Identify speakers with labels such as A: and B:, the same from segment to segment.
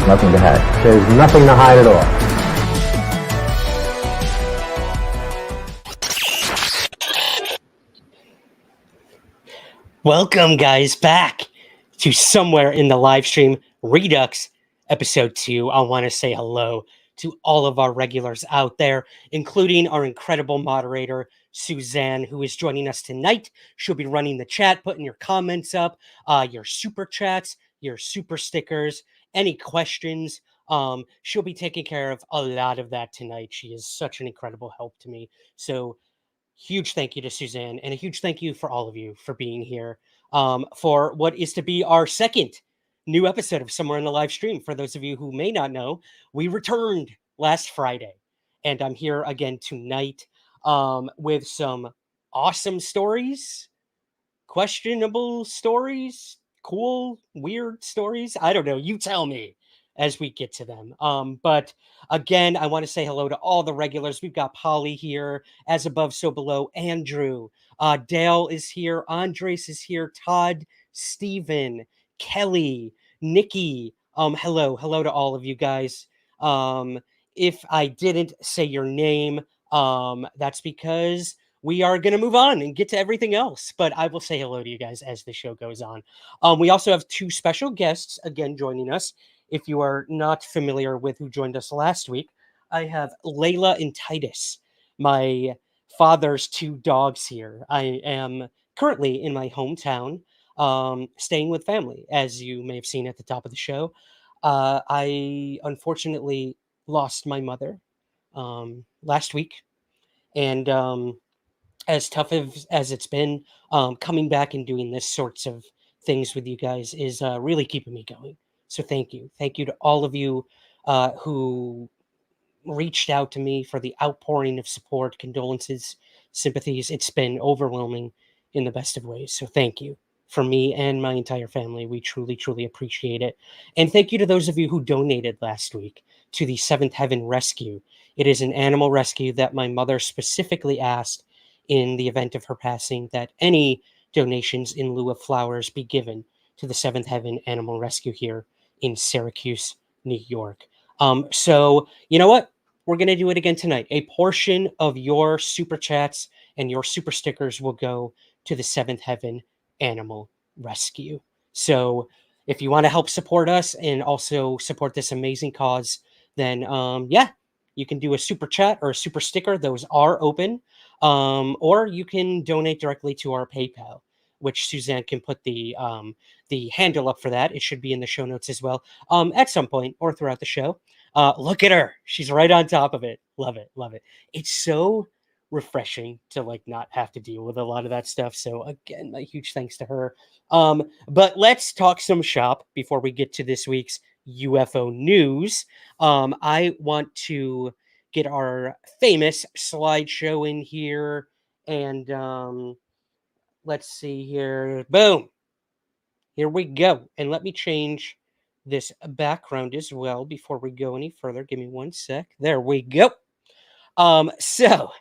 A: There's nothing to hide. There's nothing to hide at all.
B: Welcome, guys, back to Somewhere in the Livestream Redux episode 2. I want to say hello to all of our regulars out there, including our incredible moderator, Suzanne, who is joining us tonight. She'll be running the chat, putting your comments up, your super chats, your super stickers, any questions. She'll be taking care of a lot of that tonight. She is such an incredible help to me. So huge thank you to Suzanne, and a huge thank you for all of you for being here for what is to be our second new episode of Somewhere in the Live Stream. For those of you who may not know, we returned last Friday, and I'm here again tonight with some awesome stories, questionable stories, cool, weird stories. I don't know. You tell me as we get to them. But again, I want to say hello to all the regulars. We've got Polly here, As Above, So Below, Andrew, Dale is here, Andres is here, Todd, Steven, Kelly, Nikki. Hello to all of you guys. If I didn't say your name, that's because we are going to move on and get to everything else. But I will say hello to you guys as the show goes on. We also have two special guests again joining us. If you are not familiar with who joined us last week, I have Layla and Titus, my father's two dogs here. I am currently in my hometown, staying with family, as you may have seen at the top of the show. I unfortunately lost my mother last week. And as tough as it's been, coming back and doing this sorts of things with you guys is really keeping me going. So thank you to all of you who reached out to me for the outpouring of support, condolences, sympathies. It's been overwhelming in the best of ways. So thank you from me and my entire family. We truly appreciate it. And thank you to those of you who donated last week to the Seventh Heaven Rescue. It is an animal rescue that my mother specifically asked in the event of her passing that any donations in lieu of flowers be given to the Seventh Heaven Animal Rescue here in Syracuse, New York. So you know what? We're going to do it again tonight. A portion of your super chats and your super stickers will go to the Seventh Heaven Animal Rescue. So if you want to help support us and also support this amazing cause, then yeah, you can do a super chat or a super sticker. Those are open. Or you can donate directly to our PayPal, which Suzanne can put the handle up for that. It should be in the show notes as well at some point or throughout the show. Look at her. She's right on top of it. Love it. It's so refreshing to like not have to deal with a lot of that stuff. So again, a huge thanks to her. But let's talk some shop before we get to this week's UFO news. I want to get our famous slideshow in here, and let's see here. Boom. Here we go. And let me change this background as well before we go any further. Give me one sec. There we go. So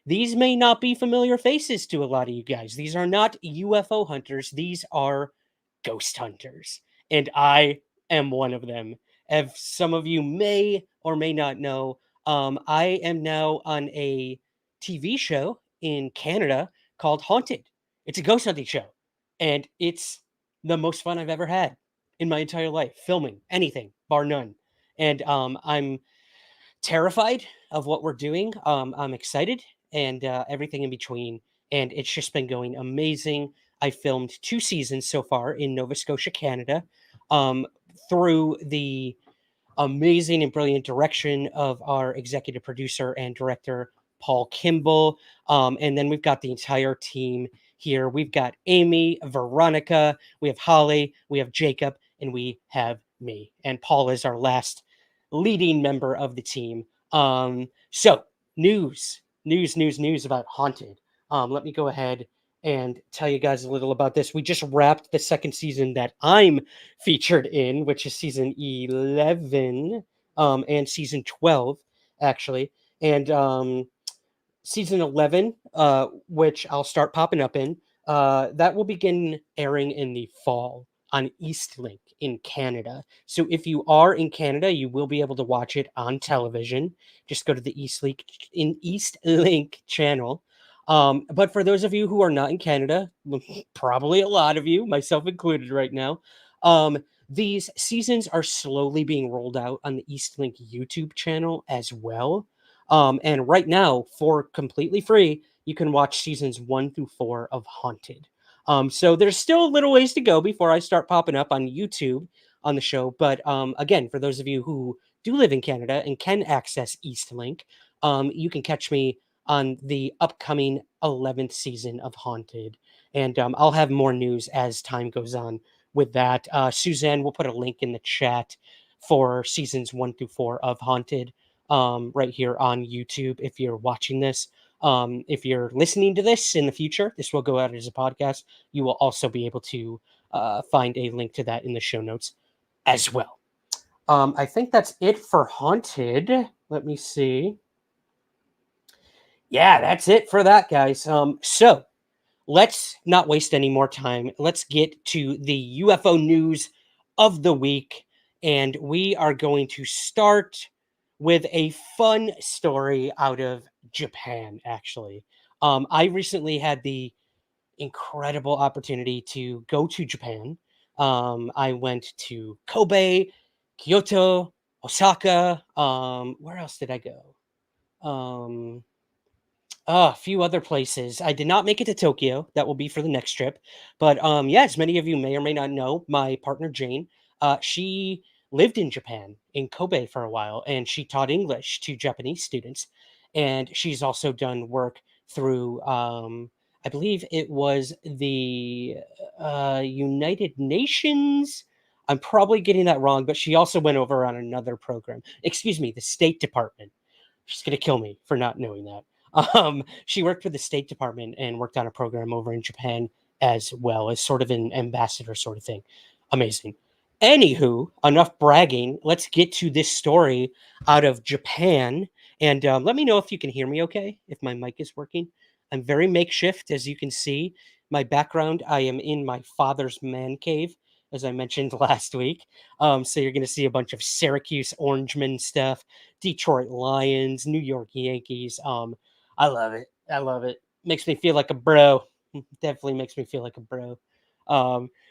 B: these may not be familiar faces to a lot of you guys. These are not UFO hunters. These are ghost hunters. And I am one of them. As some of you may or may not know, I am now on a TV show in Canada called Haunted. It's a ghost hunting show. And it's the most fun I've ever had in my entire life, filming anything, bar none. And I'm terrified of what we're doing. I'm excited and everything in between. And it's just been going amazing. I filmed 2 seasons so far in Nova Scotia, Canada, through the amazing and brilliant direction of our executive producer and director, Paul Kimball. And then we've got the entire team here. We've got Amy, Veronica, we have Holly, we have Jacob, and we have me. And Paul is our last leading member of the team. So news about Haunted. Let me go ahead and tell you guys a little about this. We just wrapped the second season that I'm featured in, which is season 11 and season 12, actually. And season 11, which I'll start popping up in, that will begin airing in the fall on Eastlink in Canada. So if you are in Canada, you will be able to watch it on television. Just go to the Eastlink channel. But for those of you who are not in Canada, probably a lot of you, myself included right now, these seasons are slowly being rolled out on the Eastlink YouTube channel as well. And right now, for completely free, you can watch seasons 1 through 4 of Haunted. So there's still a little ways to go before I start popping up on YouTube on the show. But again, for those of you who do live in Canada and can access Eastlink, you can catch me on the upcoming 11th season of Haunted. And I'll have more news as time goes on with that. Suzanne will put a link in the chat for seasons 1 through 4 of Haunted right here on YouTube if you're watching this. If you're listening to this in the future, this will go out as a podcast. You will also be able to find a link to that in the show notes as well. I think that's it for Haunted. Let me see. Yeah, that's it for that, guys. So let's not waste any more time. Let's get to the UFO news of the week. And we are going to start with a fun story out of Japan, actually. I recently had the incredible opportunity to go to Japan. I went to Kobe, Kyoto, Osaka. Where else did I go? A few other places. I did not make it to Tokyo. That will be for the next trip. But yeah, as many of you may or may not know, my partner Jane, she lived in Japan in Kobe for a while, and she taught English to Japanese students. And she's also done work through, I believe it was the United Nations. I'm probably getting that wrong, but she also went over on another program. Excuse me, the State Department. She's gonna kill me for not knowing that. She worked for the State Department and worked on a program over in Japan as well as sort of an ambassador sort of thing. Amazing. Anywho, enough bragging. Let's get to this story out of Japan. And let me know if you can hear me okay, if my mic is working. I'm very makeshift, as you can see. My background, I am in my father's man cave, as I mentioned last week. So you're going to see a bunch of Syracuse Orangemen stuff, Detroit Lions, New York Yankees. I love it. I love it. Makes me feel like a bro. Definitely makes me feel like a bro.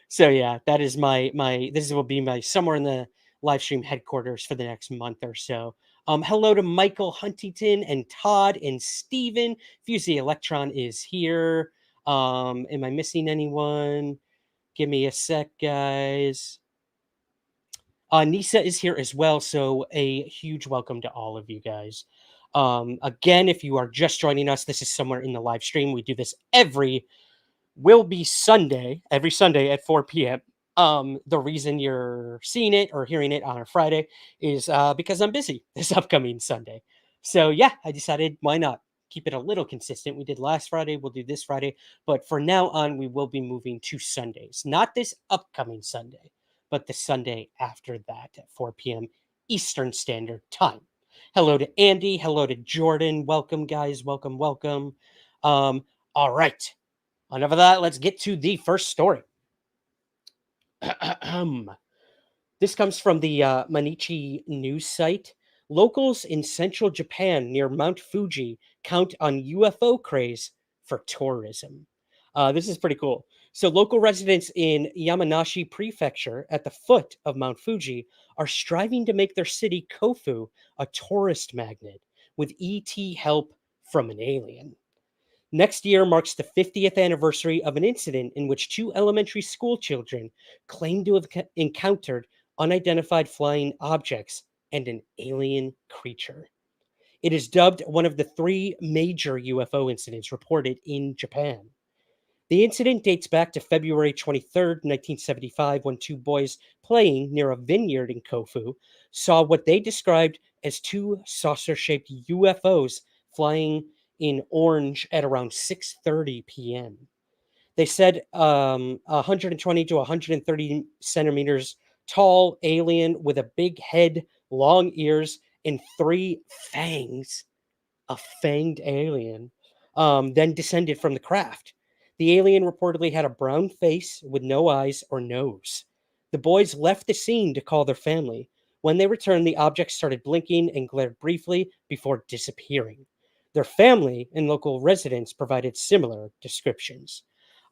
B: So yeah, that is my this will be my somewhere in the live stream headquarters for the next month or so. Hello to Michael Huntington and Todd and Steven. Fusey Electron is here. Am I missing anyone? Give me a sec, guys. Nisa is here as well, so a huge welcome to all of you guys. Again, if you are just joining us, this is somewhere in the live stream. We do this every Sunday at 4 p.m. The reason you're seeing it or hearing it on a Friday is because I'm busy this upcoming Sunday. So yeah, I decided why not keep it a little consistent. We did last Friday, we'll do this Friday, but for now on, we will be moving to Sundays. Not this upcoming Sunday, but the Sunday after that at 4 p.m. Eastern Standard Time. Hello to Andy. Hello to Jordan. Welcome, guys. Welcome, welcome. All right. Enough of that. Let's get to the first story. This comes from the Mainichi news site. Locals in central Japan near Mount Fuji count on UFO craze for tourism. This is pretty cool. So, local residents in Yamanashi Prefecture at the foot of Mount Fuji are striving to make their city Kofu a tourist magnet with ET help from an alien. Next year marks the 50th anniversary of an incident in which two elementary school children claimed to have encountered unidentified flying objects and an alien creature. It is dubbed one of the three major UFO incidents reported in Japan. The incident dates back to February 23rd, 1975, when two boys playing near a vineyard in Kofu saw what they described as two saucer-shaped UFOs flying in orange at around 6:30 p.m. They said 120 to 130 centimeters tall alien with a big head, long ears, and three fangs, a fanged alien, then descended from the craft. The alien reportedly had a brown face with no eyes or nose. The boys left the scene to call their family. When they returned, the object started blinking and glared briefly before disappearing. Their family and local residents provided similar descriptions.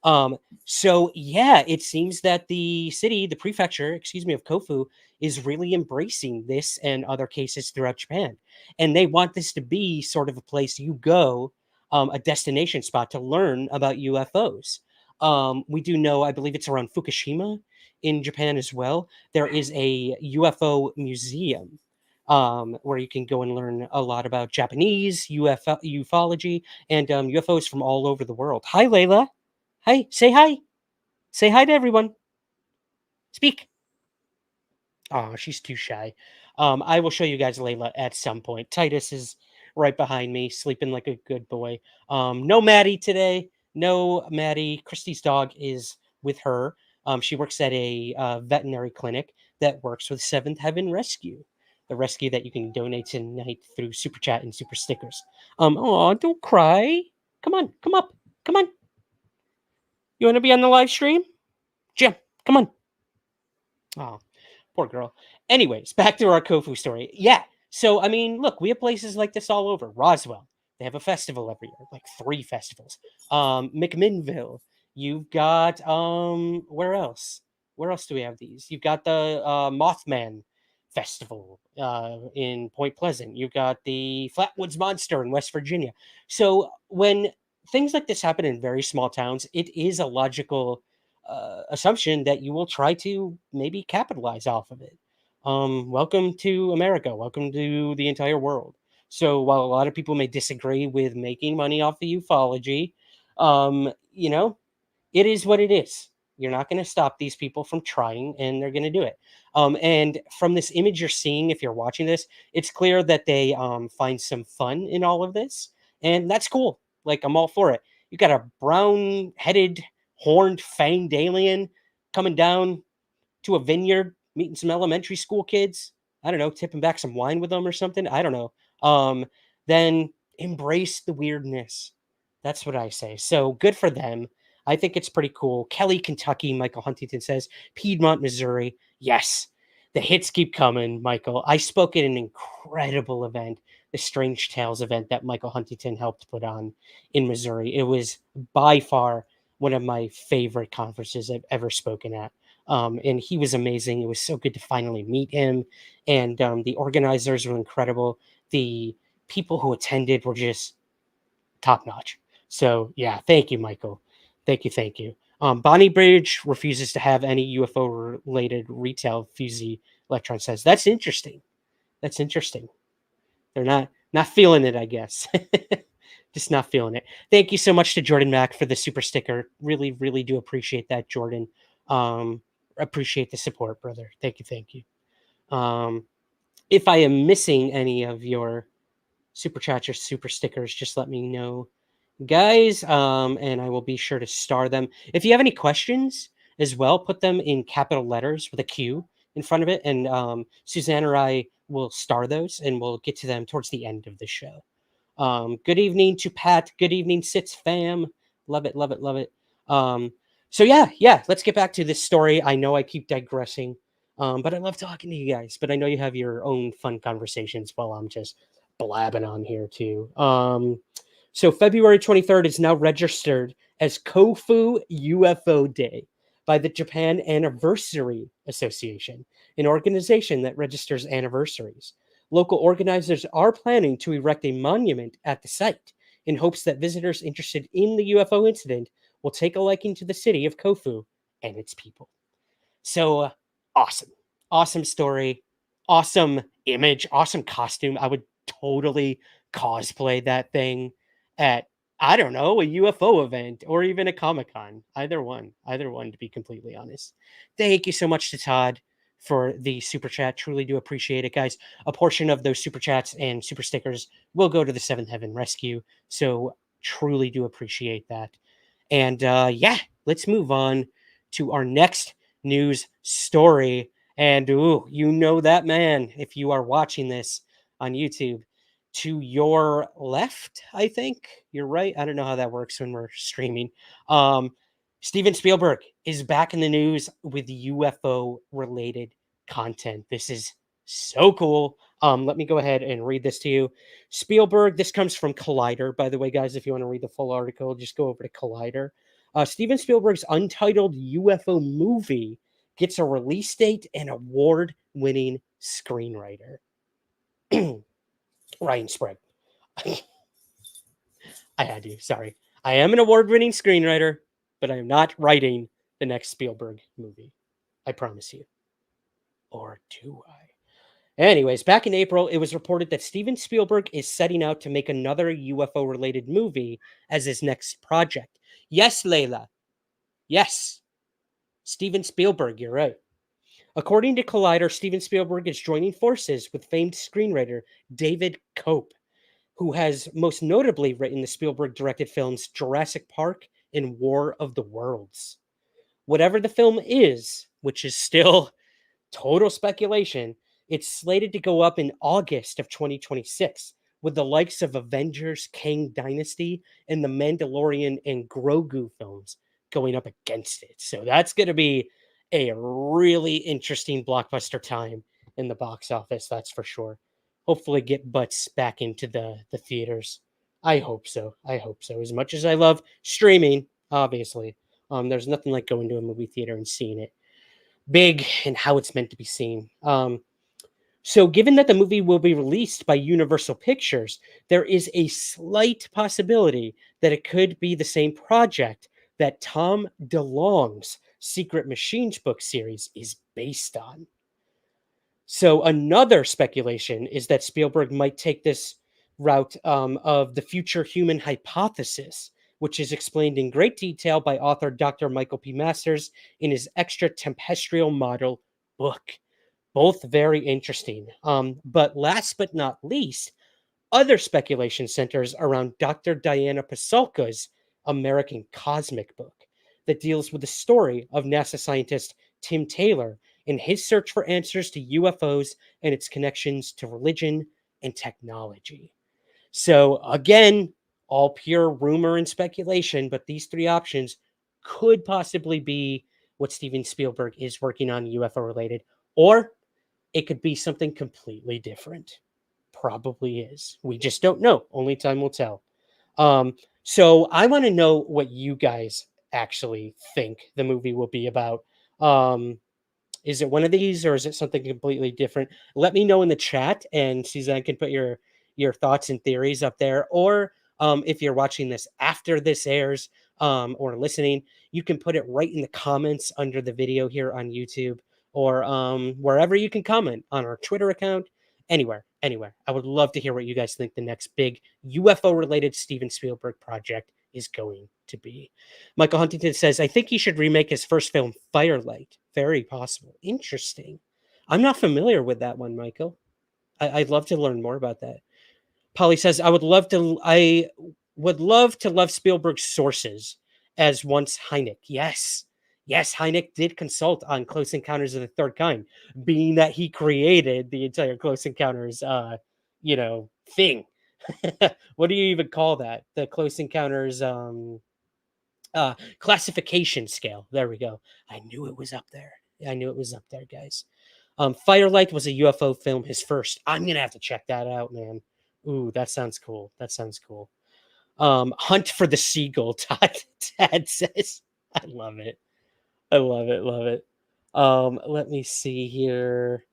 B: Um, so yeah, it seems that the city, the prefecture, excuse me, of Kofu is really embracing this and other cases throughout Japan. And they want this to be sort of a place you go, a destination spot to learn about UFOs. We do know, I believe it's around Fukushima in Japan as well. There is a UFO museum where you can go and learn a lot about Japanese ufology and UFOs from all over the world. Hi, Layla. Hi, say hi. Say hi to everyone. Speak. Oh, she's too shy. I will show you guys Layla at some point. Titus is right behind me, sleeping like a good boy. No Maddie today. No Maddie. Christy's dog is with her. She works at a veterinary clinic that works with Seventh Heaven Rescue, the rescue that you can donate tonight through Super Chat and Super Stickers. Oh, don't cry. Come on, come up. Come on. You want to be on the live stream? Jim, come on. Oh, poor girl. Anyways, back to our Kofu story. Yeah. So, I mean, look, we have places like this all over. Roswell, they have a festival every year, like 3 festivals. McMinnville, you've got where else? Where else do we have these? You've got the Mothman Festival in Point Pleasant. You've got the Flatwoods Monster in West Virginia. So when things like this happen in very small towns, it is a logical assumption that you will try to maybe capitalize off of it. Welcome to America. Welcome to the entire world. So while a lot of people may disagree with making money off the ufology, you know, it is what it is. You're not going to stop these people from trying, and they're going to do it. And from this image you're seeing, if you're watching this, it's clear that they find some fun in all of this, and that's cool. Like, I'm all for it. You got a brown-headed, horned, fanged alien coming down to a vineyard, meeting some elementary school kids. I don't know, tipping back some wine with them or something. I don't know. Then embrace the weirdness. That's what I say. So good for them. I think it's pretty cool. Kelly, Kentucky, Michael Huntington says, Piedmont, Missouri. Yes, the hits keep coming, Michael. I spoke at an incredible event, the Strange Tales event that Michael Huntington helped put on in Missouri. It was by far one of my favorite conferences I've ever spoken at. And he was amazing. It was so good to finally meet him. And the organizers were incredible. The people who attended were just top notch. So yeah, thank you, Michael. Thank you, thank you. Bonnie Bridge refuses to have any UFO related retail. Fusey Electron says that's interesting. That's interesting. They're not feeling it, I guess. Just not feeling it. Thank you so much to Jordan Mack for the super sticker. Really, really do appreciate that, Jordan. Appreciate the support, brother. Thank you, thank you. If I am missing any of your super chats or super stickers, just let me know, guys, and I will be sure to star them. If you have any questions as well, put them in capital letters with a Q in front of it, and Suzanne or I will star those, and we'll get to them towards the end of the show. Good evening to Pat. Good evening, Sits fam. Love it, love it, love it. So yeah, let's get back to this story. I know I keep digressing, but I love talking to you guys. But I know you have your own fun conversations while I'm just blabbing on here too. So February 23rd is now registered as Kofu UFO Day by the Japan Anniversary Association, an organization that registers anniversaries. Local organizers are planning to erect a monument at the site in hopes that visitors interested in the UFO incident will take a liking to the city of Kofu and its people. So awesome. Awesome story. Awesome image. Awesome costume. I would totally cosplay that thing at, I don't know, a UFO event or even a Comic-Con. Either one, to be completely honest. Thank you so much to Todd for the super chat. Truly do appreciate it, guys. A portion of those super chats and super stickers will go to the Seventh Heaven Rescue. So truly do appreciate that. And yeah, let's move on to our next news story. And ooh, you know that man if you are watching this on YouTube. to your left, I think. You're right. I don't know how that works when we're streaming. Um, Steven Spielberg is back in the news with UFO related content. This is so cool. Let me go ahead and read this to you. Spielberg, this comes from Collider, by the way, guys. If you want to read the full article, just go over to Collider. Steven Spielberg's untitled UFO movie gets a release date and award winning screenwriter. Ryan Sprague. I had to. Sorry. I am an award-winning screenwriter, but I am not writing the next Spielberg movie. I promise you. Or do I? Anyways, back in April, it was reported that Steven Spielberg is setting out to make another UFO-related movie as his next project. Yes, Layla. Yes. Steven Spielberg, you're right. According to Collider, Steven Spielberg is joining forces with famed screenwriter David Cope, who has most notably written the Spielberg-directed films Jurassic Park and War of the Worlds. Whatever the film is, which is still total speculation, it's slated to go up in August of 2026, with the likes of Avengers, Kang Dynasty, and The Mandalorian and Grogu films going up against it. So that's going to be a really interesting blockbuster time in the box office, that's for sure. Hopefully get butts back into the theaters. I hope so. I hope so. As much as I love streaming, obviously, there's nothing like going to a movie theater and seeing it big and how it's meant to be seen. So, given that the movie will be released by Universal Pictures, there is a slight possibility that it could be the same project that Tom DeLonge's Secret Machines book series is based on. So, another speculation is that Spielberg might take this route of the future human hypothesis, which is explained in great detail by author Dr. Michael P. Masters in his Extra Tempestrial Model book. Both very interesting. But last but not least, other speculation centers around Dr. Diana Pasulka's American Cosmic book that deals with the story of NASA scientist Tim Taylor in his search for answers to UFOs and its connections to religion and technology. So, again, all pure rumor and speculation, but these three options could possibly be what Steven Spielberg is working on UFO related, or it could be something completely different. Probably is. We just don't know. Only time will tell. So I want to know what you guys actually think the movie will be about. Is it one of these or is it something completely different? Let me know in the chat, and Suzanne can put your thoughts and theories up there. Or if you're watching this after this airs or listening, you can put it right in the comments under the video here on YouTube, or wherever you can comment on our Twitter account. Anywhere. I would love to hear what you guys think the next big UFO related Steven Spielberg project is going to be. Michael Huntington says, I think he should remake his first film, Firelight. Very possible. Interesting. I'm not familiar with that one, Michael. I'd love to learn more about that. Polly says, I would love to love Spielberg's sources as once Hynek. Yes. Yes, Hynek did consult on Close Encounters of the Third Kind, being that he created the entire Close Encounters thing. What do you even call that? The Close Encounters classification scale. There we go. I knew it was up there. Guys. Firelight was a UFO film, his first. I'm gonna have to check that out, man. Ooh, that sounds cool. Hunt for the Seagull, Tad says. I love it. Love it. Let me see here.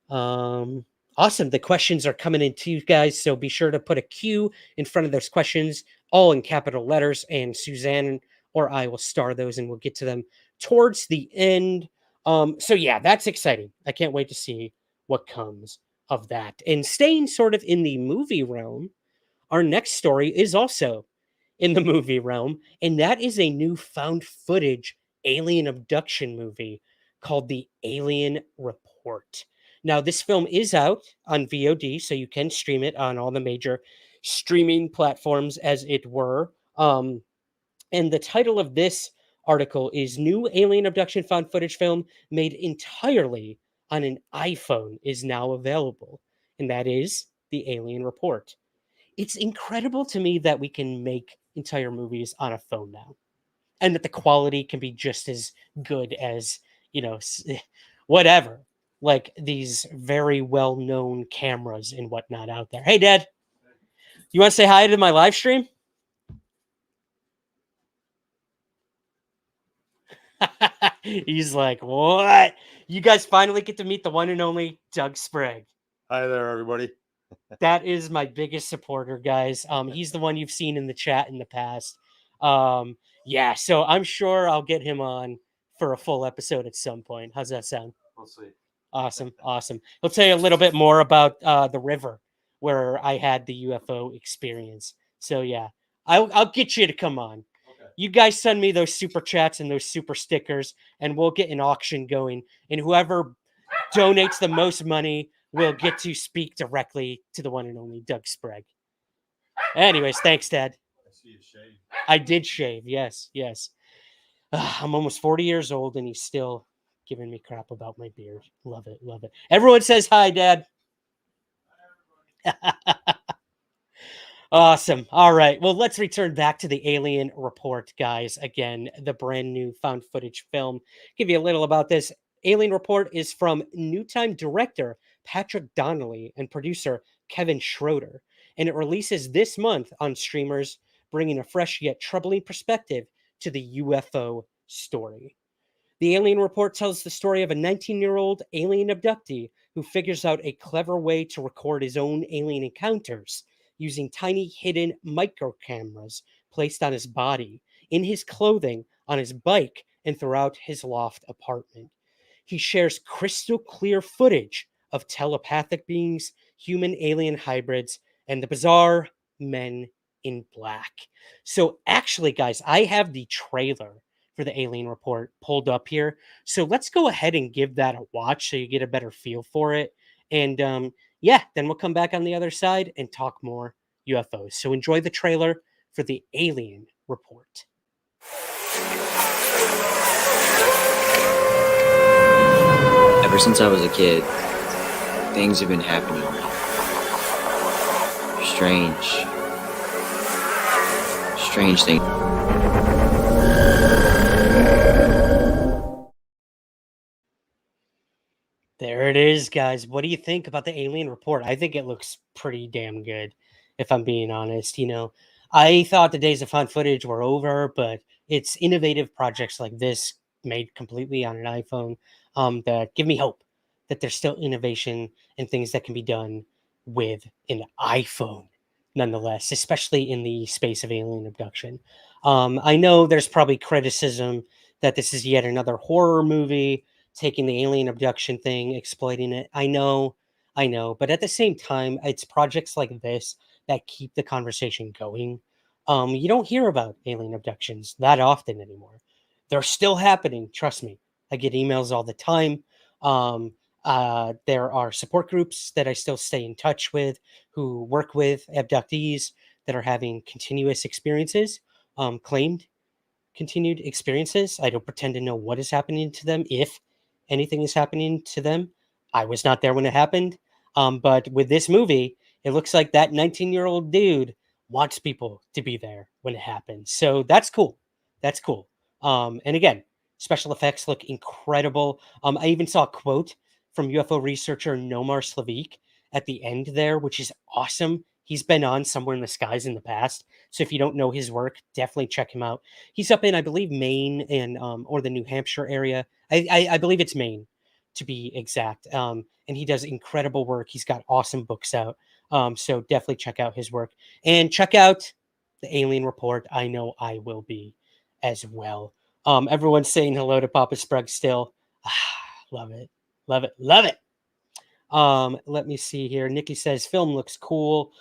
B: Awesome. The questions are coming in to you guys, so be sure to put a Q in front of those questions, all in capital letters, and Suzanne or I will star those and we'll get to them towards the end. So yeah, that's exciting. I can't wait to see what comes of that. And staying sort of in the movie realm, our next story is also in the movie realm, and that is a new found footage alien abduction movie called The Alien Report. Now, this film is out on VOD, so you can stream it on all the major streaming platforms, as it were. And the title of this article is New Alien Abduction Found Footage Film Made Entirely on an iPhone is now available. And that is the Alien Report. It's incredible to me that we can make entire movies on a phone now, and that the quality can be just as good as, whatever, like these very well-known cameras and whatnot out there. Hey, Dad, you want to say hi to my live stream? He's like, what? You guys finally get to meet the one and only Doug Sprague.
C: Hi there, everybody.
B: That is my biggest supporter, guys. He's the one you've seen in the chat in the past. Yeah, so I'm sure I'll get him on for a full episode at some point. How's that sound?
C: We'll see.
B: Awesome. He'll tell you a little bit more about the river where I had the UFO experience. So yeah, I'll get you to come on.
C: Okay.
B: You guys send me those super chats and those super stickers, and we'll get an auction going. And whoever donates the most money will get to speak directly to the one and only Doug Sprague. Anyways, thanks, Dad.
C: I see you shave.
B: I did shave. Yes. I'm almost 40 years old, and he's still giving me crap about my beard. Love it. Everyone says hi, Dad. Awesome. All right. Well, let's return back to the Alien Report, guys. Again, the brand new found footage film. Give you a little about this. Alien Report is from New Time director Patrick Donnelly and producer Kevin Schroeder, and it releases this month on streamers, bringing a fresh yet troubling perspective to the UFO story. The Alien Report tells the story of a 19-year-old alien abductee who figures out a clever way to record his own alien encounters using tiny hidden micro cameras placed on his body, in his clothing, on his bike, and throughout his loft apartment. He shares crystal clear footage of telepathic beings, human alien hybrids, and the bizarre men in black. So actually, guys, I have the trailer for the Alien Report pulled up here. So let's go ahead and give that a watch so you get a better feel for it. And yeah, then we'll come back on the other side and talk more UFOs. So enjoy the trailer for the Alien Report.
D: Ever since I was a kid, things have been happening. Strange things.
B: There it is, guys. What do you think about the Alien Report? I think it looks pretty damn good, if I'm being honest. I thought the days of found footage were over, but it's innovative projects like this made completely on an iPhone that give me hope that there's still innovation and things that can be done with an iPhone, nonetheless, especially in the space of alien abduction. I know there's probably criticism that this is yet another horror movie, taking the alien abduction thing, exploiting it. I know. But at the same time, it's projects like this that keep the conversation going. You don't hear about alien abductions that often anymore. They're still happening. Trust me. I get emails all the time. There are support groups that I still stay in touch with who work with abductees that are having continuous experiences, claimed continued experiences. I don't pretend to know what is happening to them, if anything is happening to them. I was not there when it happened. But with this movie, it looks like that 19-year-old dude wants people to be there when it happens. So that's cool. And again, special effects look incredible. I even saw a quote from UFO researcher Nomar Slavik at the end there, which is awesome. He's been on Somewhere in the Skies in the past. So if you don't know his work, definitely check him out. He's up in, I believe, Maine and or the New Hampshire area. I believe it's Maine, to be exact. And he does incredible work. He's got awesome books out. So definitely check out his work. And check out the Alien Report. I know I will be as well. Everyone's saying hello to Papa Sprague still. Love it. Let me see here. Nikki says film looks cool.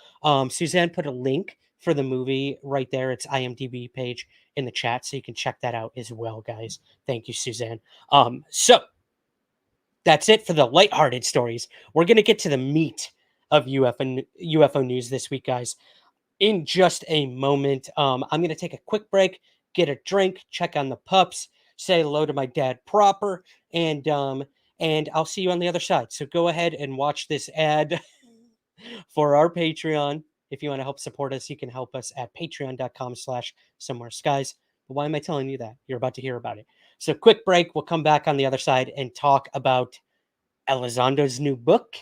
B: Suzanne put a link for the movie right there. It's IMDb page in the chat, so you can check that out as well, guys. Thank you, Suzanne. So that's it for the lighthearted stories. We're gonna get to the meat of UFO news this week, guys, in just a moment. I'm gonna take a quick break, get a drink, check on the pups, say hello to my dad proper, and I'll see you on the other side. So go ahead and watch this ad for our Patreon. If you want to help support us, you can help us at patreon.com/somewhereskies. But why am I telling you that? You're about to hear about it. So quick break. We'll come back on the other side and talk about Elizondo's new book.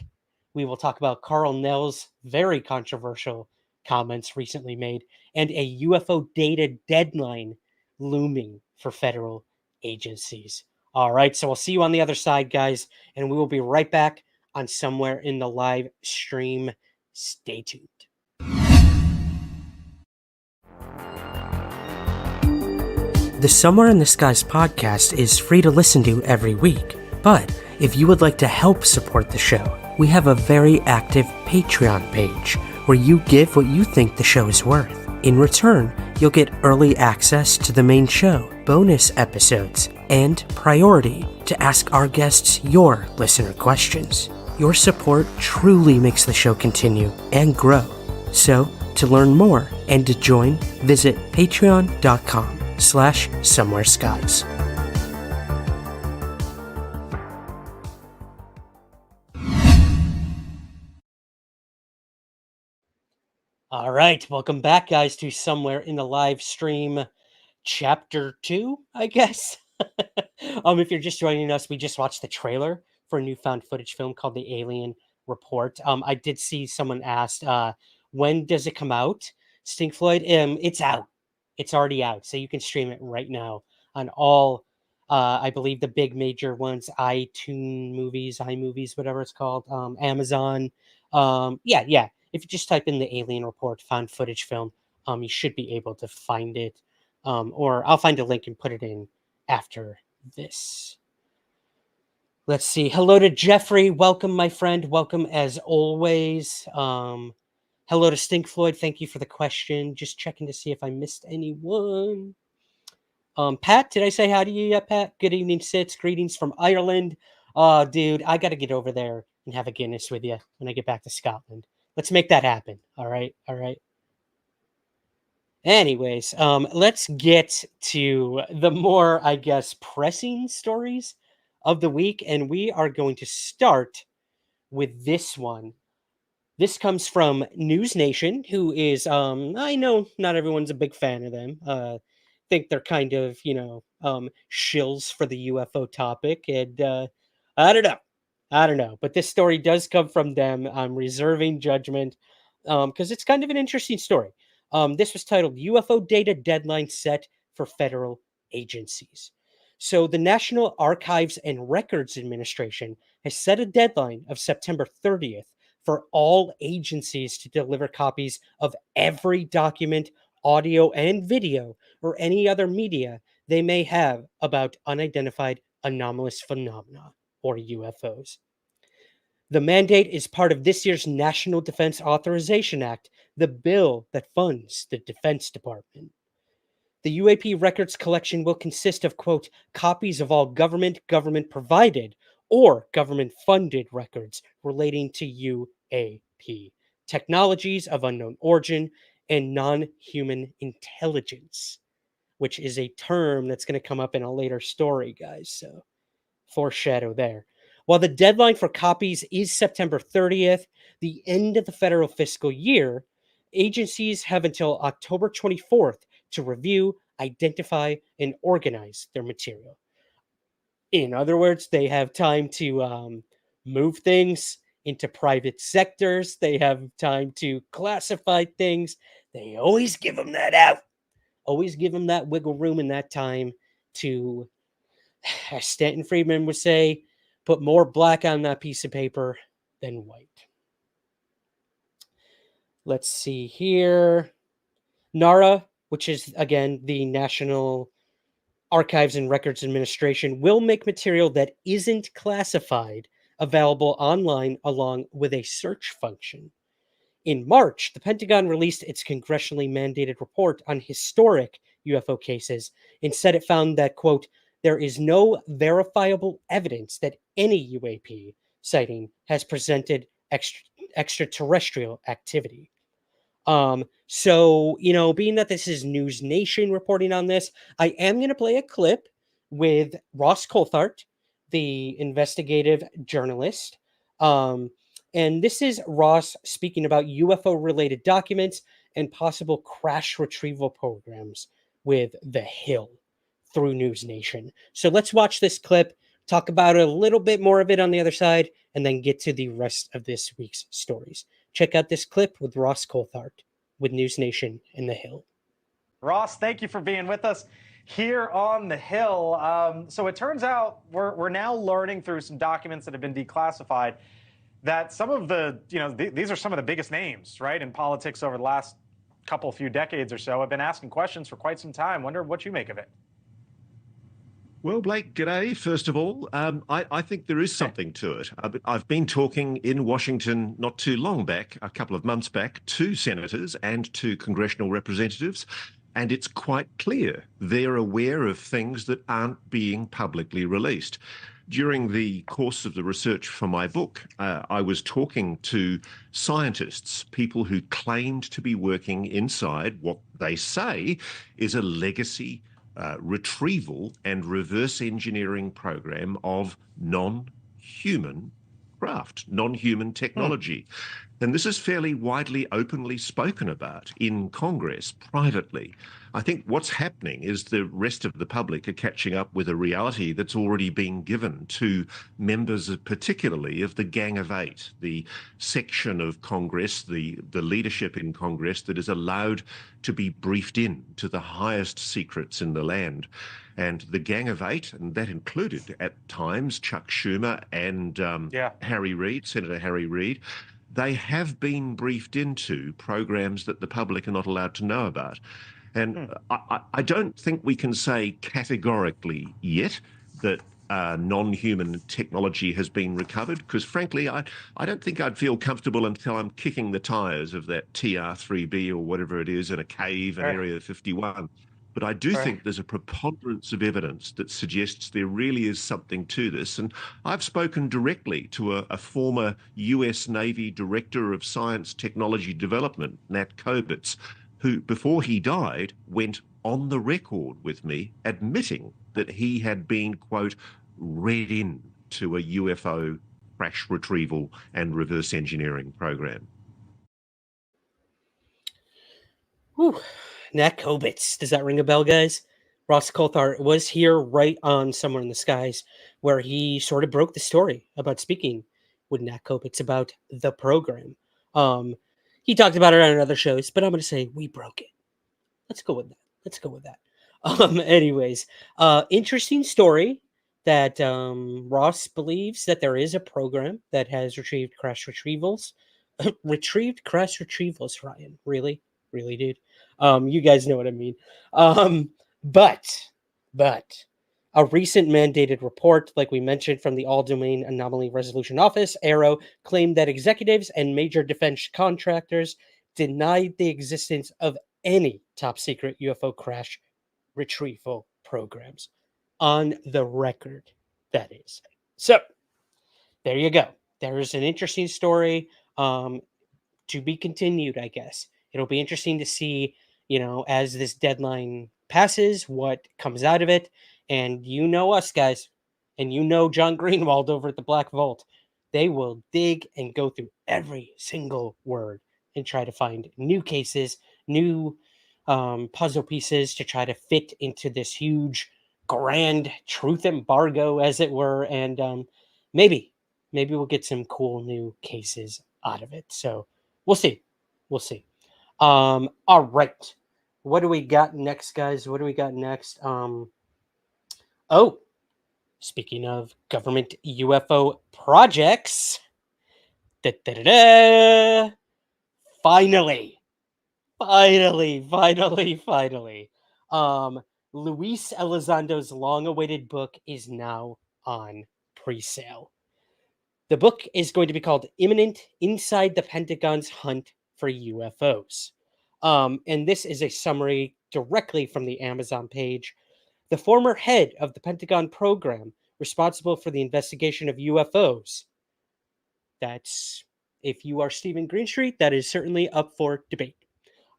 B: We will talk about Carl Nell's very controversial comments recently made and a UFO data deadline looming for federal agencies. All right, so we'll see you on the other side, guys, and we will be right back on Somewhere in the Live Stream. Stay tuned. The Somewhere in the Skies podcast is free to listen to every week, but if you would like to help support the show, we have a very active Patreon page where you give what you think the show is worth. In return, you'll get early access to the main show, bonus episodes, and priority to ask our guests your listener questions. Your support truly makes the show continue and grow. So, to learn more and to join, visit patreon.com/somewhereskies. All right, welcome back, guys, to Somewhere in the Live Stream, Chapter 2, I guess. If you're just joining us, we just watched the trailer for a new found footage film called The Alien Report. I did see someone asked, when does it come out? Stink Floyd, it's out. It's already out, so you can stream it right now on all, I believe, the big major ones, iMovies, whatever it's called, Amazon. Yeah. If you just type in The Alien Report found footage film, you should be able to find it. Or I'll find a link and put it in after this. Let's see. Hello to Jeffrey. Welcome, my friend. Welcome as always. Hello to Stink Floyd. Thank you for the question. Just checking to see if I missed anyone. Pat, did I say hi to you yet, Pat? Good evening, Sits. Greetings from Ireland. Dude, I got to get over there and have a Guinness with you when I get back to Scotland. Let's make that happen. All right. Anyways, let's get to the more, I guess, pressing stories of the week. And we are going to start with this one. This comes from News Nation, who is, I know not everyone's a big fan of them. Think they're kind of, shills for the UFO topic. And I don't know. But this story does come from them. I'm reserving judgment because it's kind of an interesting story. This was titled UFO Data Deadline Set for Federal Agencies. So the National Archives and Records Administration has set a deadline of September 30th for all agencies to deliver copies of every document, audio, and video, or any other media they may have about unidentified anomalous phenomena, or UFOs. The mandate is part of this year's National Defense Authorization Act, the bill that funds the Defense Department. The UAP records collection will consist of, quote, copies of all government-provided, or government-funded records relating to UAP, technologies of unknown origin, and non-human intelligence, which is a term that's going to come up in a later story, guys. So, foreshadow there. While the deadline for copies is September 30th, the end of the federal fiscal year, agencies have until October 24th to review, identify, and organize their material. In other words, they have time to move things into private sectors. They have time to classify things. They always give them that out. Always give them that wiggle room and that time to, as Stanton Friedman would say, put more black on that piece of paper than white. Let's see here. NARA, which is, again, the National Archives and Records Administration, will make material that isn't classified available online along with a search function. In March, the Pentagon released its congressionally mandated report on historic UFO cases and said it found that, quote, there is no verifiable evidence that any UAP sighting has presented extraterrestrial activity. So, being that this is News Nation reporting on this, I am going to play a clip with Ross Coulthart, the investigative journalist. And this is Ross speaking about UFO-related documents and possible crash retrieval programs with The Hill through News Nation. So let's watch this clip, talk about a little bit more of it on the other side, and then get to the rest of this week's stories. Check out this clip with Ross Coulthart with News Nation and The Hill.
E: Ross, thank you for being with us here on The Hill. So it turns out we're now learning through some documents that have been declassified that some of the, these are some of the biggest names, right, in politics over the last few decades or so have been asking questions for quite some time. Wonder what you make of it.
F: Well, Blake, g'day. First of all, I think there is something to it. I've been talking in Washington not too long back, a couple of months back, to senators and to congressional representatives, and it's quite clear they're aware of things that aren't being publicly released. During the course of the research for my book, I was talking to scientists, people who claimed to be working inside what they say is a legacy retrieval and reverse engineering program of non-human craft, non-human technology. And this is fairly widely, openly spoken about in Congress, privately. I think what's happening is the rest of the public are catching up with a reality that's already been given to members, particularly of the Gang of Eight, the section of Congress, the leadership in Congress that is allowed to be briefed in to the highest secrets in the land. And the Gang of Eight, and that included at times Chuck Schumer and Harry Reid, Senator Harry Reid, they have been briefed into programs that the public are not allowed to know about. And I don't think we can say categorically yet that non-human technology has been recovered, because frankly, I don't think I'd feel comfortable until I'm kicking the tires of that TR-3B or whatever it is in a cave in Area 51. But I do think there's a preponderance of evidence that suggests there really is something to this. And I've spoken directly to a former US Navy Director of Science Technology Development, Nat Kobitz, who, before he died, went on the record with me admitting that he had been, quote, read in to a UFO crash retrieval and reverse engineering program.
B: Whew. Nat Kobitz. Does that ring a bell, guys? Ross Coulthart was here right on Somewhere in the Skies, where he sort of broke the story about speaking with Nat Kobitz about the program. He talked about it on other shows, but I'm going to say we broke it. Let's go with that. Let's go with that. Anyways, interesting story that Ross believes that there is a program that has retrieved crash retrievals. Retrieved crash retrievals, Ryan. Really? Really, dude? You guys know what I mean. But a recent mandated report, like we mentioned, from the All-Domain Anomaly Resolution Office, AARO, claimed that executives and major defense contractors denied the existence of any top-secret UFO crash retrieval programs. On the record, that is. So, there you go. There is an interesting story to be continued, I guess. It'll be interesting to see, as this deadline passes, what comes out of it. And you know us, guys, and you know John Greenwald over at the Black Vault. They will dig and go through every single word and try to find new cases, new puzzle pieces to try to fit into this huge, grand truth embargo, as it were. And maybe we'll get some cool new cases out of it. So we'll see. We'll see. All right. What do we got next, guys? What do we got next? Speaking of government UFO projects, finally. Luis Elizondo's long-awaited book is now on pre-sale. The book is going to be called Imminent: Inside the Pentagon's Hunt for UFOs. And this is a summary directly from the Amazon page. The former head of the Pentagon program responsible for the investigation of UFOs. That's, if you are Stephen Greenstreet, that is certainly up for debate.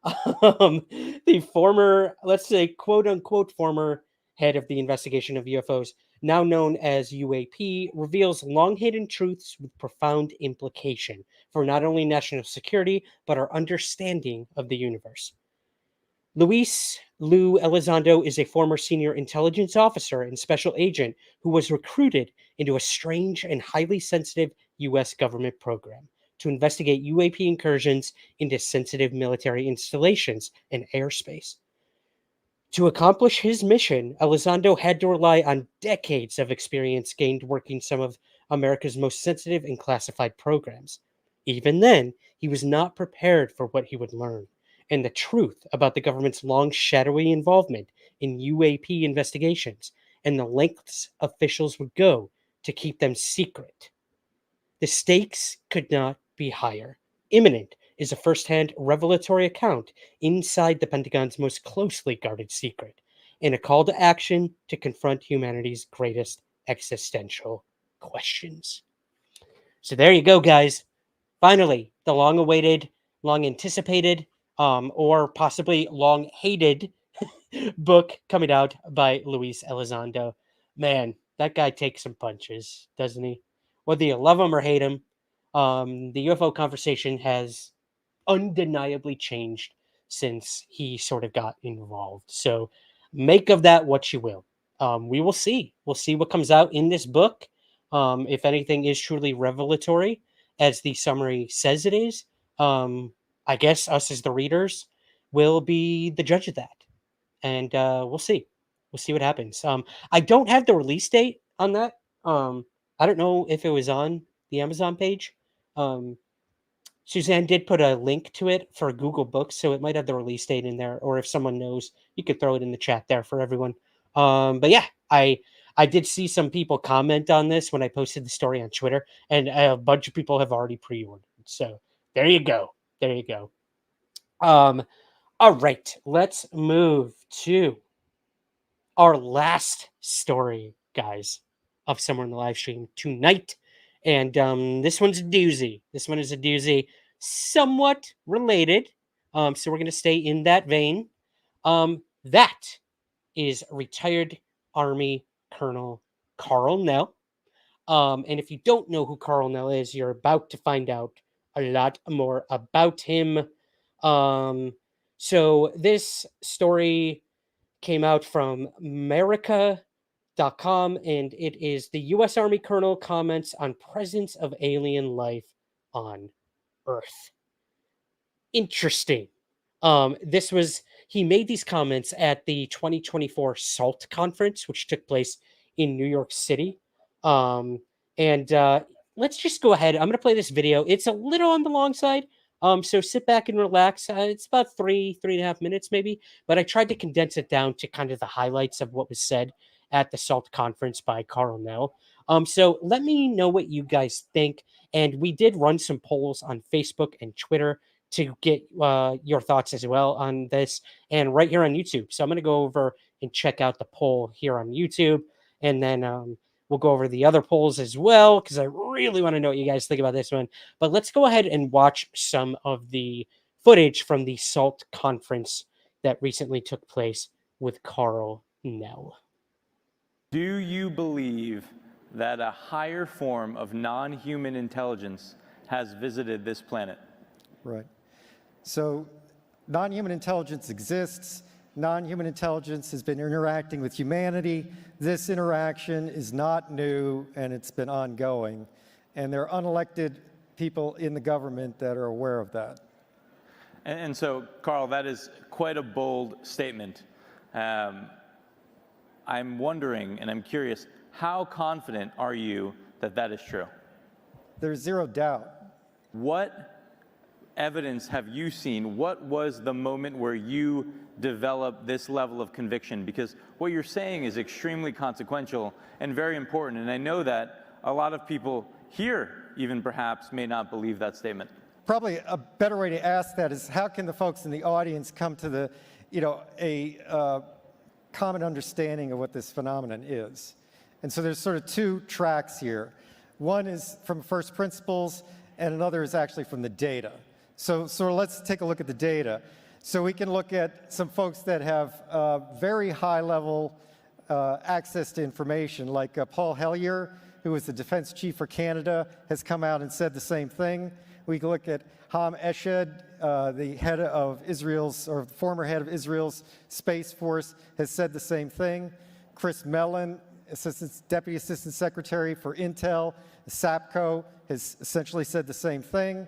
B: The former, let's say, quote unquote, former head of the investigation of UFOs now known as UAP, reveals long-hidden truths with profound implication for not only national security, but our understanding of the universe. Luis Elizondo is a former senior intelligence officer and special agent who was recruited into a strange and highly sensitive U.S. government program to investigate UAP incursions into sensitive military installations and airspace. To accomplish his mission, Elizondo had to rely on decades of experience gained working some of America's most sensitive and classified programs. Even then, he was not prepared for what he would learn and the truth about the government's long shadowy involvement in UAP investigations and the lengths officials would go to keep them secret. The stakes could not be higher. Imminent is a first-hand revelatory account inside the Pentagon's most closely guarded secret, and a call to action to confront humanity's greatest existential questions. So there you go, guys. Finally, the long-awaited, long-anticipated, or possibly long-hated book coming out by Luis Elizondo. Man, that guy takes some punches, doesn't he? Whether you love him or hate him, the UFO conversation has undeniably changed since he sort of got involved. So make of that what you will. We will see. We'll see what comes out in this book. If anything is truly revelatory, as the summary says it is, I guess us as the readers will be the judge of that. And we'll see. We'll see what happens. I don't have the release date on that. I don't know if it was on the Amazon page. Suzanne did put a link to it for Google Books, so it might have the release date in there. Or if someone knows, you could throw it in the chat there for everyone. But yeah, I did see some people comment on this when I posted the story on Twitter, and a bunch of people have already pre-ordered. So there you go. There you go. All right, let's move to our last story, guys, of Somewhere in the Live Stream tonight. And this one's a doozy. This one is a doozy, somewhat related. So we're going to stay in that vein. That is retired Army Colonel Carl Nell. And if you don't know who Carl Nell is, you're about to find out a lot more about him. So this story came out from America.com, and it is the U.S. Army Colonel comments on presence of alien life on Earth. Interesting. He made these comments at the 2024 SALT conference, which took place in New York City. Let's just go ahead. I'm going to play this video. It's a little on the long side. So sit back and relax. It's about 3.5 minutes maybe, but I tried to condense it down to kind of the highlights of what was said at the SALT conference by Carl Nell. So let me know what you guys think. And we did run some polls on Facebook and Twitter to get your thoughts as well on this, and right here on YouTube. So I'm going to go over and check out the poll here on YouTube, and then we'll go over the other polls as well, because I really want to know what you guys think about this one. But let's go ahead and watch some of the footage from the SALT conference that recently took place with Carl Nell.
G: Do you believe that a higher form of non-human intelligence has visited this planet?
H: Right. So non-human intelligence exists. Non-human intelligence has been interacting with humanity. This interaction is not new, and it's been ongoing. And there are unelected people in the government that are aware of that.
G: And so, Carl, that is quite a bold statement. I'm wondering, and I'm curious, how confident are you that that is true?
H: There's zero doubt.
G: What evidence have you seen? What was the moment where you developed this level of conviction? Because what you're saying is extremely consequential and very important. And I know that a lot of people here, even perhaps, may not believe that statement.
H: Probably a better way to ask that is, how can the folks in the audience come to a common understanding of what this phenomenon is? And so there's sort of two tracks here. One is from first principles, and another is actually from the data. So let's take a look at the data. So we can look at some folks that have very high level access to information, like Paul Hellyer, who was the defense chief for Canada, has come out and said the same thing. We can look at Ham Eshed, the head of Israel's, or former head of Israel's Space Force, has said the same thing. Chris Mellon, Deputy Assistant Secretary for Intel, SAPCO, has essentially said the same thing.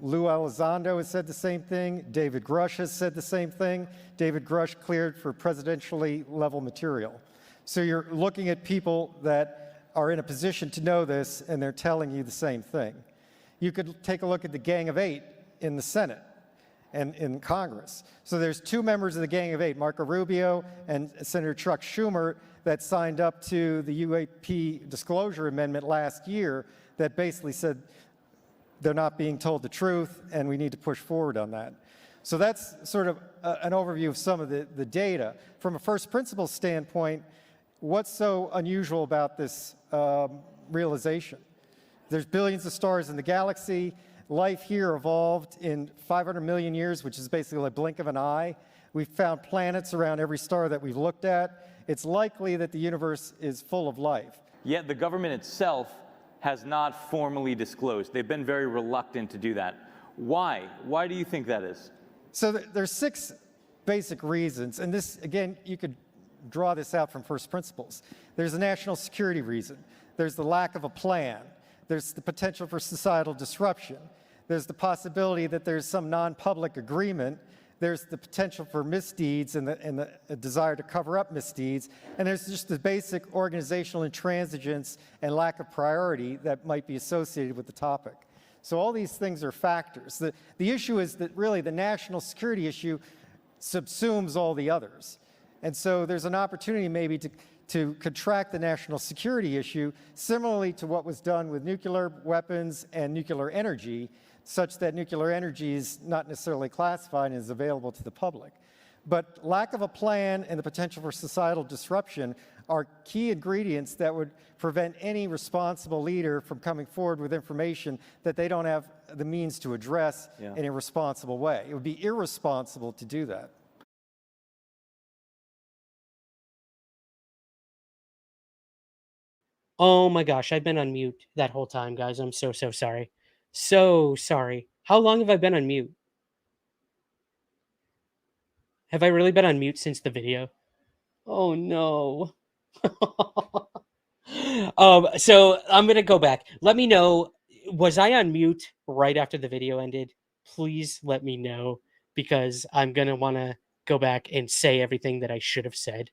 H: Luis Elizondo has said the same thing. David Grush has said the same thing. David Grush cleared for presidentially level material. So you're looking at people that are in a position to know this, and they're telling you the same thing. You could take a look at the Gang of Eight in the Senate and in Congress. So there's two members of the Gang of Eight, Marco Rubio and Senator Chuck Schumer, that signed up to the UAP disclosure amendment last year that basically said they're not being told the truth and we need to push forward on that. So that's sort of an overview of some of the data. From a first principles standpoint, what's so unusual about this realization? There's billions of stars in the galaxy. Life here evolved in 500 million years, which is basically a blink of an eye. We've found planets around every star that we've looked at. It's likely that the universe is full of life.
G: Yet the government itself has not formally disclosed. They've been very reluctant to do that. Why? Why do you think that is?
H: So there's 6 basic reasons, and this, again, you could draw this out from first principles. There's a national security reason. There's the lack of a plan. There's the potential for societal disruption. There's the possibility that there's some non-public agreement. There's the potential for misdeeds and the desire to cover up misdeeds. And there's just the basic organizational intransigence and lack of priority that might be associated with the topic. So all these things are factors. The issue is that really the national security issue subsumes all the others. And so there's an opportunity maybe to contract the national security issue, similarly to what was done with nuclear weapons and nuclear energy, such that nuclear energy is not necessarily classified and is available to the public. But lack of a plan and the potential for societal disruption are key ingredients that would prevent any responsible leader from coming forward with information that they don't have the means to address in a responsible way. It would be irresponsible to do that.
B: Oh my gosh, I've been on mute that whole time, guys. I'm so sorry. So sorry. How long have I been on mute? Have I really been on mute since the video? Oh no. So I'm gonna go back. Let me know, was I on mute right after the video ended? Please let me know, because I'm gonna want to go back and say everything that I should have said.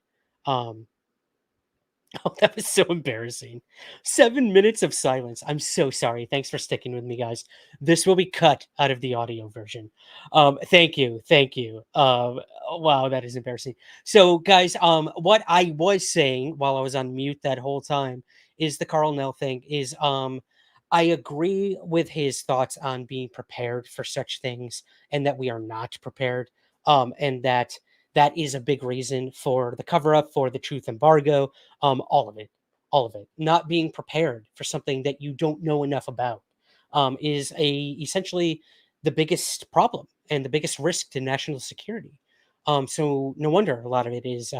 B: Oh, that was so embarrassing. 7 minutes of silence. I'm so sorry. Thanks for sticking with me, guys. This will be cut out of the audio version. Thank you. Thank you. Wow, that is embarrassing. So, guys, what I was saying while I was on mute that whole time is the Carl Nell thing is I agree with his thoughts on being prepared for such things and that we are not prepared. And that is a big reason for the cover up, for the truth embargo, all of it. Not being prepared for something that you don't know enough about is essentially the biggest problem and the biggest risk to national security. So no wonder a lot of it is,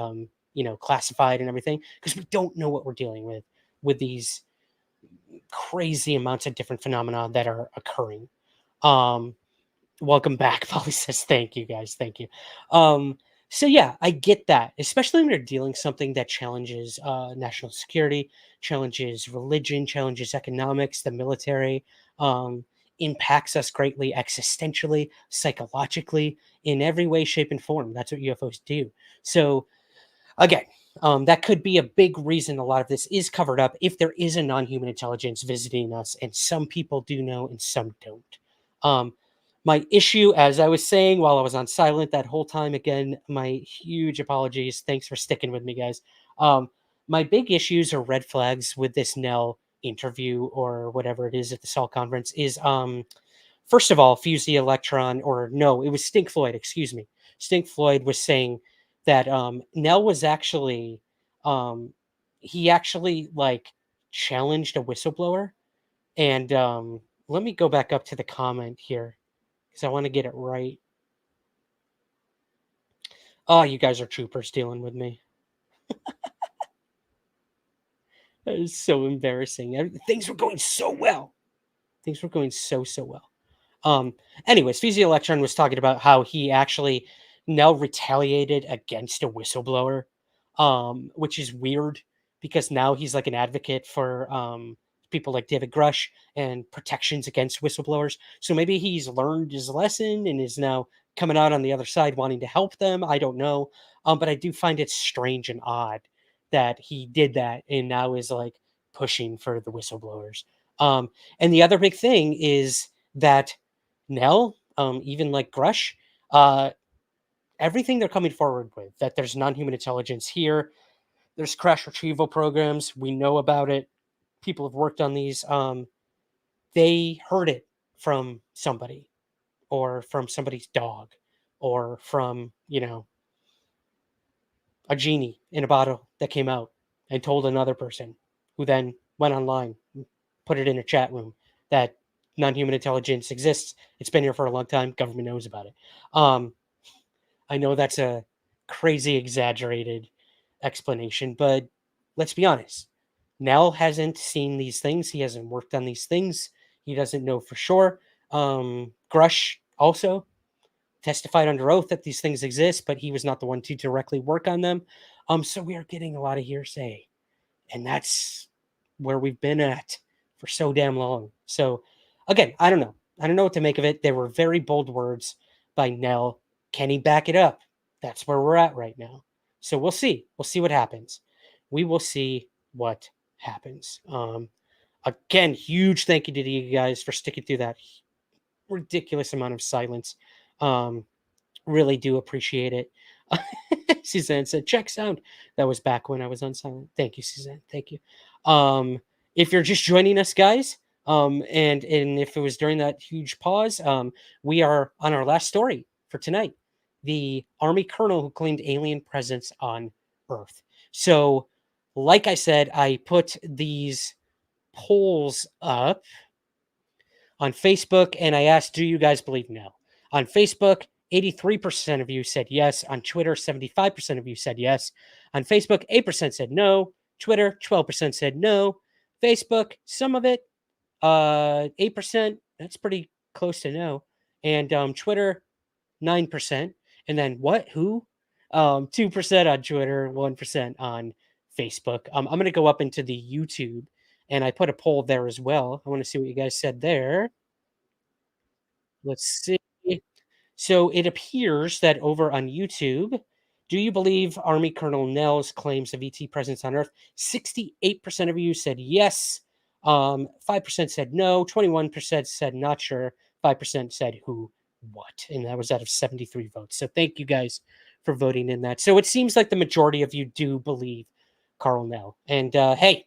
B: classified and everything, because we don't know what we're dealing with these crazy amounts of different phenomena that are occurring. Welcome back. Polly says, thank you, guys. Thank you. So yeah, I get that, especially when you're dealing something that challenges national security, challenges religion, challenges economics, the military, impacts us greatly existentially, psychologically, in every way, shape, and form. That's what UFOs do. So again, that could be a big reason a lot of this is covered up if there is a non-human intelligence visiting us, and some people do know and some don't. My issue, as I was saying while I was on silent that whole time, again, my huge apologies. Thanks for sticking with me, guys. My big issues or red flags with this Nell interview or whatever it is at the Salt conference is, first of all, Fuse the Electron, or no, it was Stink Floyd, excuse me. Stink Floyd was saying that Nell was actually, he actually like challenged a whistleblower. And let me go back up to the comment here, because I want to get it right. Oh, you guys are troopers dealing with me. It was so embarrassing. Things were going so well. Things were going so well. Anyways, Fusey Electron was talking about how he actually now retaliated against a whistleblower, which is weird because now he's like an advocate for people like David Grush and protections against whistleblowers. So maybe he's learned his lesson and is now coming out on the other side wanting to help them. I don't know. But I do find it strange and odd that he did that and now is like pushing for the whistleblowers. And the other big thing is that Nell, even like Grush, everything they're coming forward with, that there's non-human intelligence here, there's crash retrieval programs, we know about it, people have worked on these, they heard it from somebody, or from somebody's dog, or from, a genie in a bottle that came out and told another person, who then went online, put it in a chat room, that non-human intelligence exists. It's been here for a long time. Government knows about it. I know that's a crazy exaggerated explanation, but let's be honest. Nell hasn't seen these things. He hasn't worked on these things. He doesn't know for sure. Grush also testified under oath that these things exist, but he was not the one to directly work on them. So we are getting a lot of hearsay, and that's where we've been at for so damn long. So again, I don't know. I don't know what to make of it. They were very bold words by Nell. Can he back it up? That's where we're at right now. So we'll see. We'll see what happens. We will see what happens. Again, huge thank you to you guys for sticking through that ridiculous amount of silence. Really do appreciate it. Suzanne said, check sound. That was back when I was on silent. Thank you, Suzanne. Thank you. If you're just joining us, guys, and if it was during that huge pause, we are on our last story for tonight. The Army colonel who claimed alien presence on Earth. So, like I said, I put these polls up on Facebook, and I asked, do you guys believe Nell? On Facebook, 83% of you said yes. On Twitter, 75% of you said yes. On Facebook, 8% said no. Twitter, 12% said no. Facebook, some of it, 8%. That's pretty close to no. And Twitter, 9%. And then what? Who? 2% on Twitter, 1% on Facebook. I'm going to go up into the YouTube, and I put a poll there as well. I want to see what you guys said there. Let's see. So it appears that over on YouTube, do you believe Army Colonel Nell's claims of ET presence on Earth? 68% of you said yes. 5% said no. 21% said not sure. 5% said who, what. And that was out of 73 votes. So thank you guys for voting in that. So it seems like the majority of you do believe Carl Nell. And hey,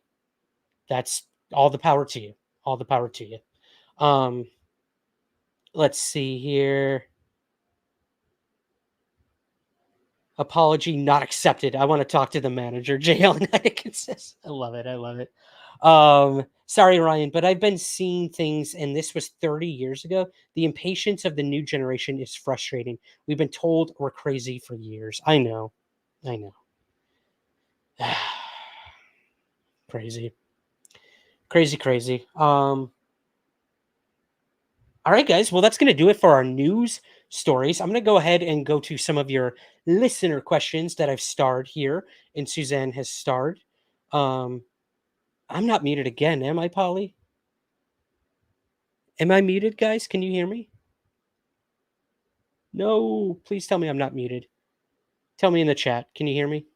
B: that's all the power to you. All the power to you. Let's see here. Apology not accepted. I want to talk to the manager. JL Natikin says, I love it. I love it. Sorry, Ryan, but I've been seeing things, and this was 30 years ago. The impatience of the new generation is frustrating. We've been told we're crazy for years. I know. Crazy. All right, guys. Well, that's going to do it for our news stories. I'm going to go ahead and go to some of your listener questions that I've starred here, and Suzanne has starred. I'm not muted again, am I, Polly? Am I muted, guys? Can you hear me? No, please tell me I'm not muted. Tell me in the chat. Can you hear me?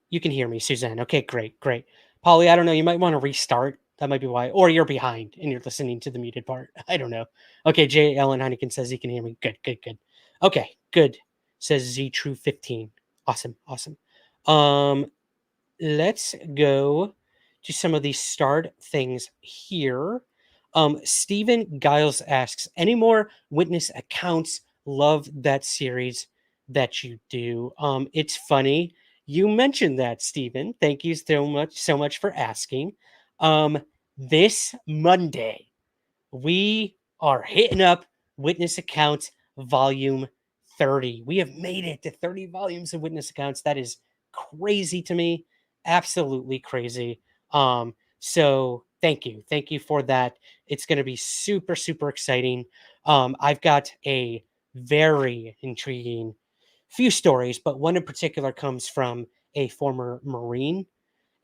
B: You can hear me, Suzanne. Okay, great. Polly, I don't know. You might want to restart. That might be why. Or you're behind and you're listening to the muted part. I don't know. Okay, J. Ellen Heineken says he can hear me. Good. Okay, good. Says Z True 15. Awesome. Let's go to some of these starred things here. Stephen Giles asks, any more witness accounts? Love that series that you do. It's funny you mentioned that, Stephen. Thank you so much for asking. This Monday, we are hitting up Witness Accounts Volume 30. We have made it to 30 volumes of Witness Accounts. That is crazy to me. absolutely crazy. So thank you for that. It's going to be super, super exciting. I've got a very intriguing few stories, but one in particular comes from a former Marine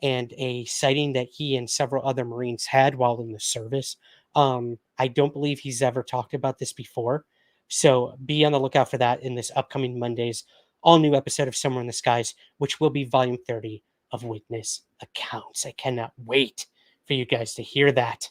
B: and a sighting that he and several other Marines had while in the service. I don't believe he's ever talked about this before. So be on the lookout for that in this upcoming Monday's all new episode of Somewhere in the Skies, which will be volume 30 of Witness Accounts. I cannot wait for you guys to hear that.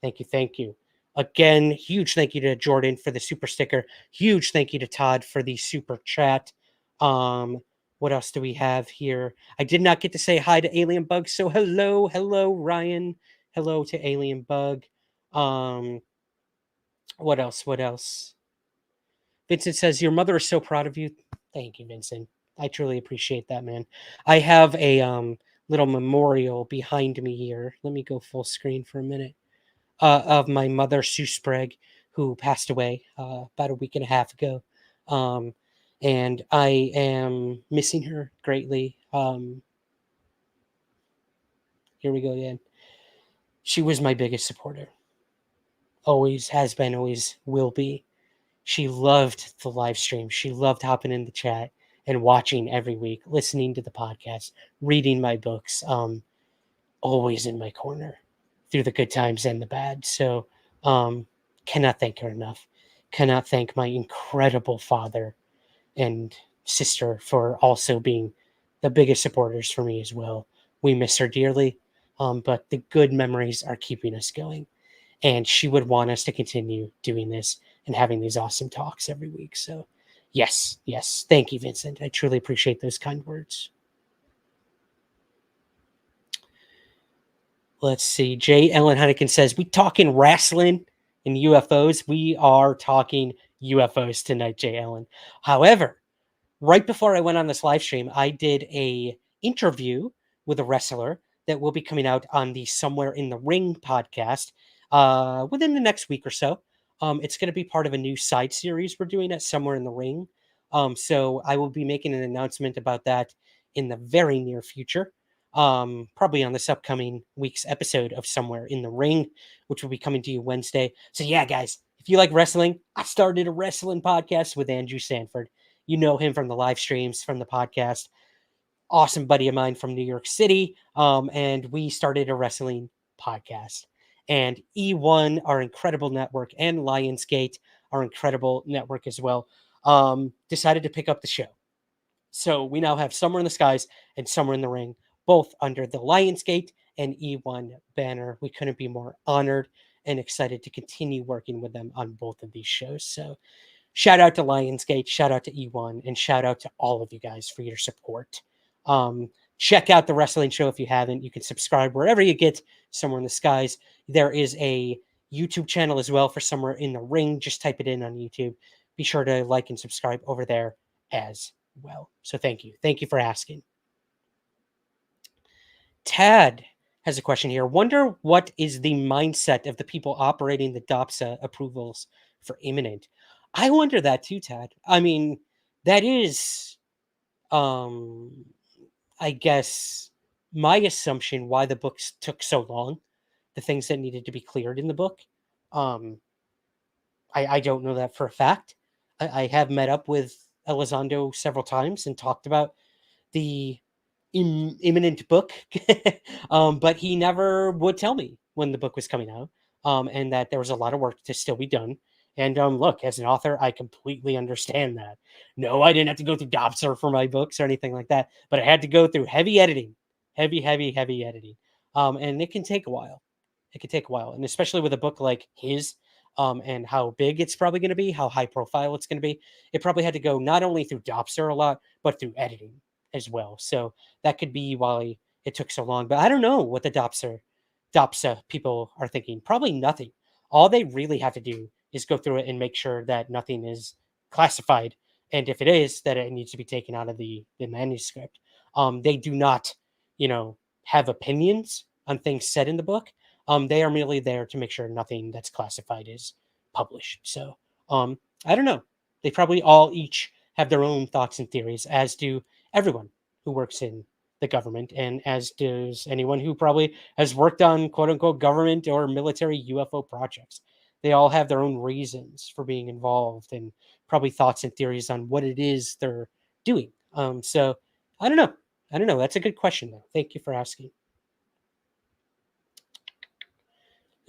B: Thank you. Thank you. Again, huge thank you to Jordan for the super sticker. Huge thank you to Todd for the super chat. What else do we have here? I did not get to say hi to Alien Bug, so hello, Ryan. Hello to Alien Bug. What else? Vincent says, your mother is so proud of you. Thank you, Vincent. I truly appreciate that, man. I have a little memorial behind me here. Let me go full screen for a minute. Of my mother, Sue Sprague, who passed away about a week and a half ago. And I am missing her greatly. Here we go again. She was my biggest supporter. Always has been, always will be. She loved the live stream. She loved hopping in the chat and watching every week, listening to the podcast, reading my books. Always in my corner through the good times and the bad. So cannot thank her enough. Cannot thank my incredible father and sister for also being the biggest supporters for me as well. We miss her dearly, but the good memories are keeping us going. And she would want us to continue doing this and having these awesome talks every week. So yes. Thank you, Vincent. I truly appreciate those kind words. Let's see. J. Ellen Heineken says, we talking wrestling and UFOs? We are talking UFOs tonight, J. Ellen. However, right before I went on this live stream, I did a interview with a wrestler that will be coming out on the Somewhere in the Ring podcast within the next week or so. It's going to be part of a new side series we're doing at Somewhere in the Ring. So I will be making an announcement about that in the very near future. Probably on this upcoming week's episode of Somewhere in the Ring, which will be coming to you Wednesday. So yeah, guys, if you like wrestling, I started a wrestling podcast with Andrew Sanford. You know him from the live streams, from the podcast. Awesome buddy of mine from New York City. And we started a wrestling podcast. And eOne, our incredible network, and Lionsgate, our incredible network as well, decided to pick up the show. So we now have Somewhere in the Skies and Somewhere in the Ring, both under the Lionsgate and eOne banner. We couldn't be more honored and excited to continue working with them on both of these shows. So shout out to Lionsgate, shout out to eOne, and shout out to all of you guys for your support. Check out the wrestling show if you haven't. You can subscribe wherever you get Somewhere in the Skies. There is a YouTube channel as well for Somewhere in the Ring. Just type it in on YouTube. Be sure to like and subscribe over there as well. So thank you. Thank you for asking. Tad has a question here. Wonder what is the mindset of the people operating the DOPSA approvals for imminent? I wonder that too, Tad. I mean, that is, I guess, my assumption why the books took so long, the things that needed to be cleared in the book. I don't know that for a fact. I have met up with Elizondo several times and talked about the imminent book, but he never would tell me when the book was coming out, and that there was a lot of work to still be done. And look, as an author, I completely understand that. No, I didn't have to go through DOPSR for my books or anything like that, but I had to go through heavy editing, heavy editing, and it can take a while. It can take a while, and especially with a book like his, and how big it's probably going to be, how high profile it's going to be. It probably had to go not only through DOPSR a lot, but through editing as well. So that could be why it took so long. But I don't know what the DOPSA people are thinking. Probably nothing. All they really have to do is go through it and make sure that nothing is classified. And if it is, that it needs to be taken out of the manuscript. They do not, have opinions on things said in the book. They are merely there to make sure nothing that's classified is published. So I don't know. They probably all each have their own thoughts and theories, as do everyone who works in the government, and as does anyone who probably has worked on quote unquote government or military UFO projects. They all have their own reasons for being involved and probably thoughts and theories on what it is they're doing. So I don't know. I don't know. That's a good question, though. Thank you for asking.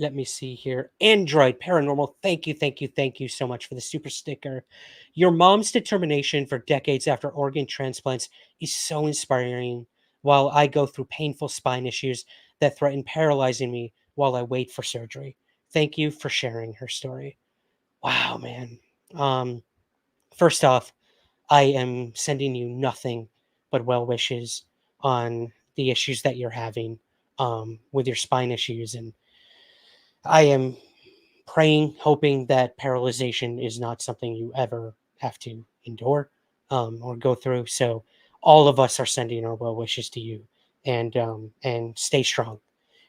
B: Let me see here. Android Paranormal, thank you so much for the super sticker. Your mom's determination for decades after organ transplants is so inspiring while I go through painful spine issues that threaten paralyzing me while I wait for surgery. Thank you for sharing her story. Wow, man. First off, I am sending you nothing but well wishes on the issues that you're having with your spine issues, and I am praying, hoping that paralyzation is not something you ever have to endure or go through. So, all of us are sending our well wishes to you, and stay strong.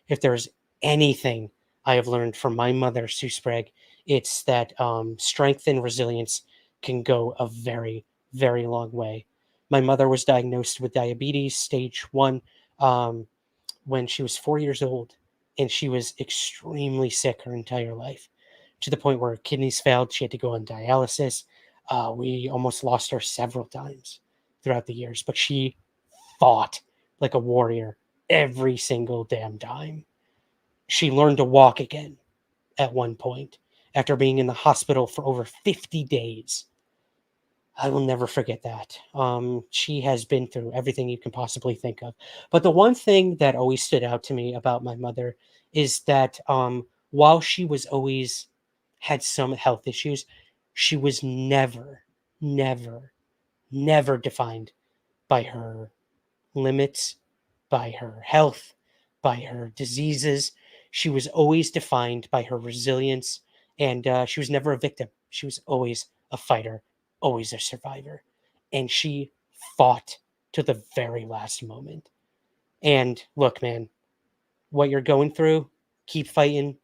B: If there's anything I have learned from my mother, Sue Sprague, it's that strength and resilience can go a very, very long way. My mother was diagnosed with diabetes, stage 1, when she was 4 years old, and she was extremely sick her entire life, to the point where her kidneys failed. She had to go on dialysis. We almost lost her several times throughout the years, but she fought like a warrior every single damn time. She learned to walk again at one point after being in the hospital for over 50 days. I will never forget that. She has been through everything you can possibly think of. But the one thing that always stood out to me about my mother is that while she was always had some health issues, she was never, never, never defined by her limits, by her health, by her diseases. She was always defined by her resilience, and she was never a victim. She was always a fighter, always a survivor, and she fought to the very last moment. And look, man, what you're going through, keep fighting.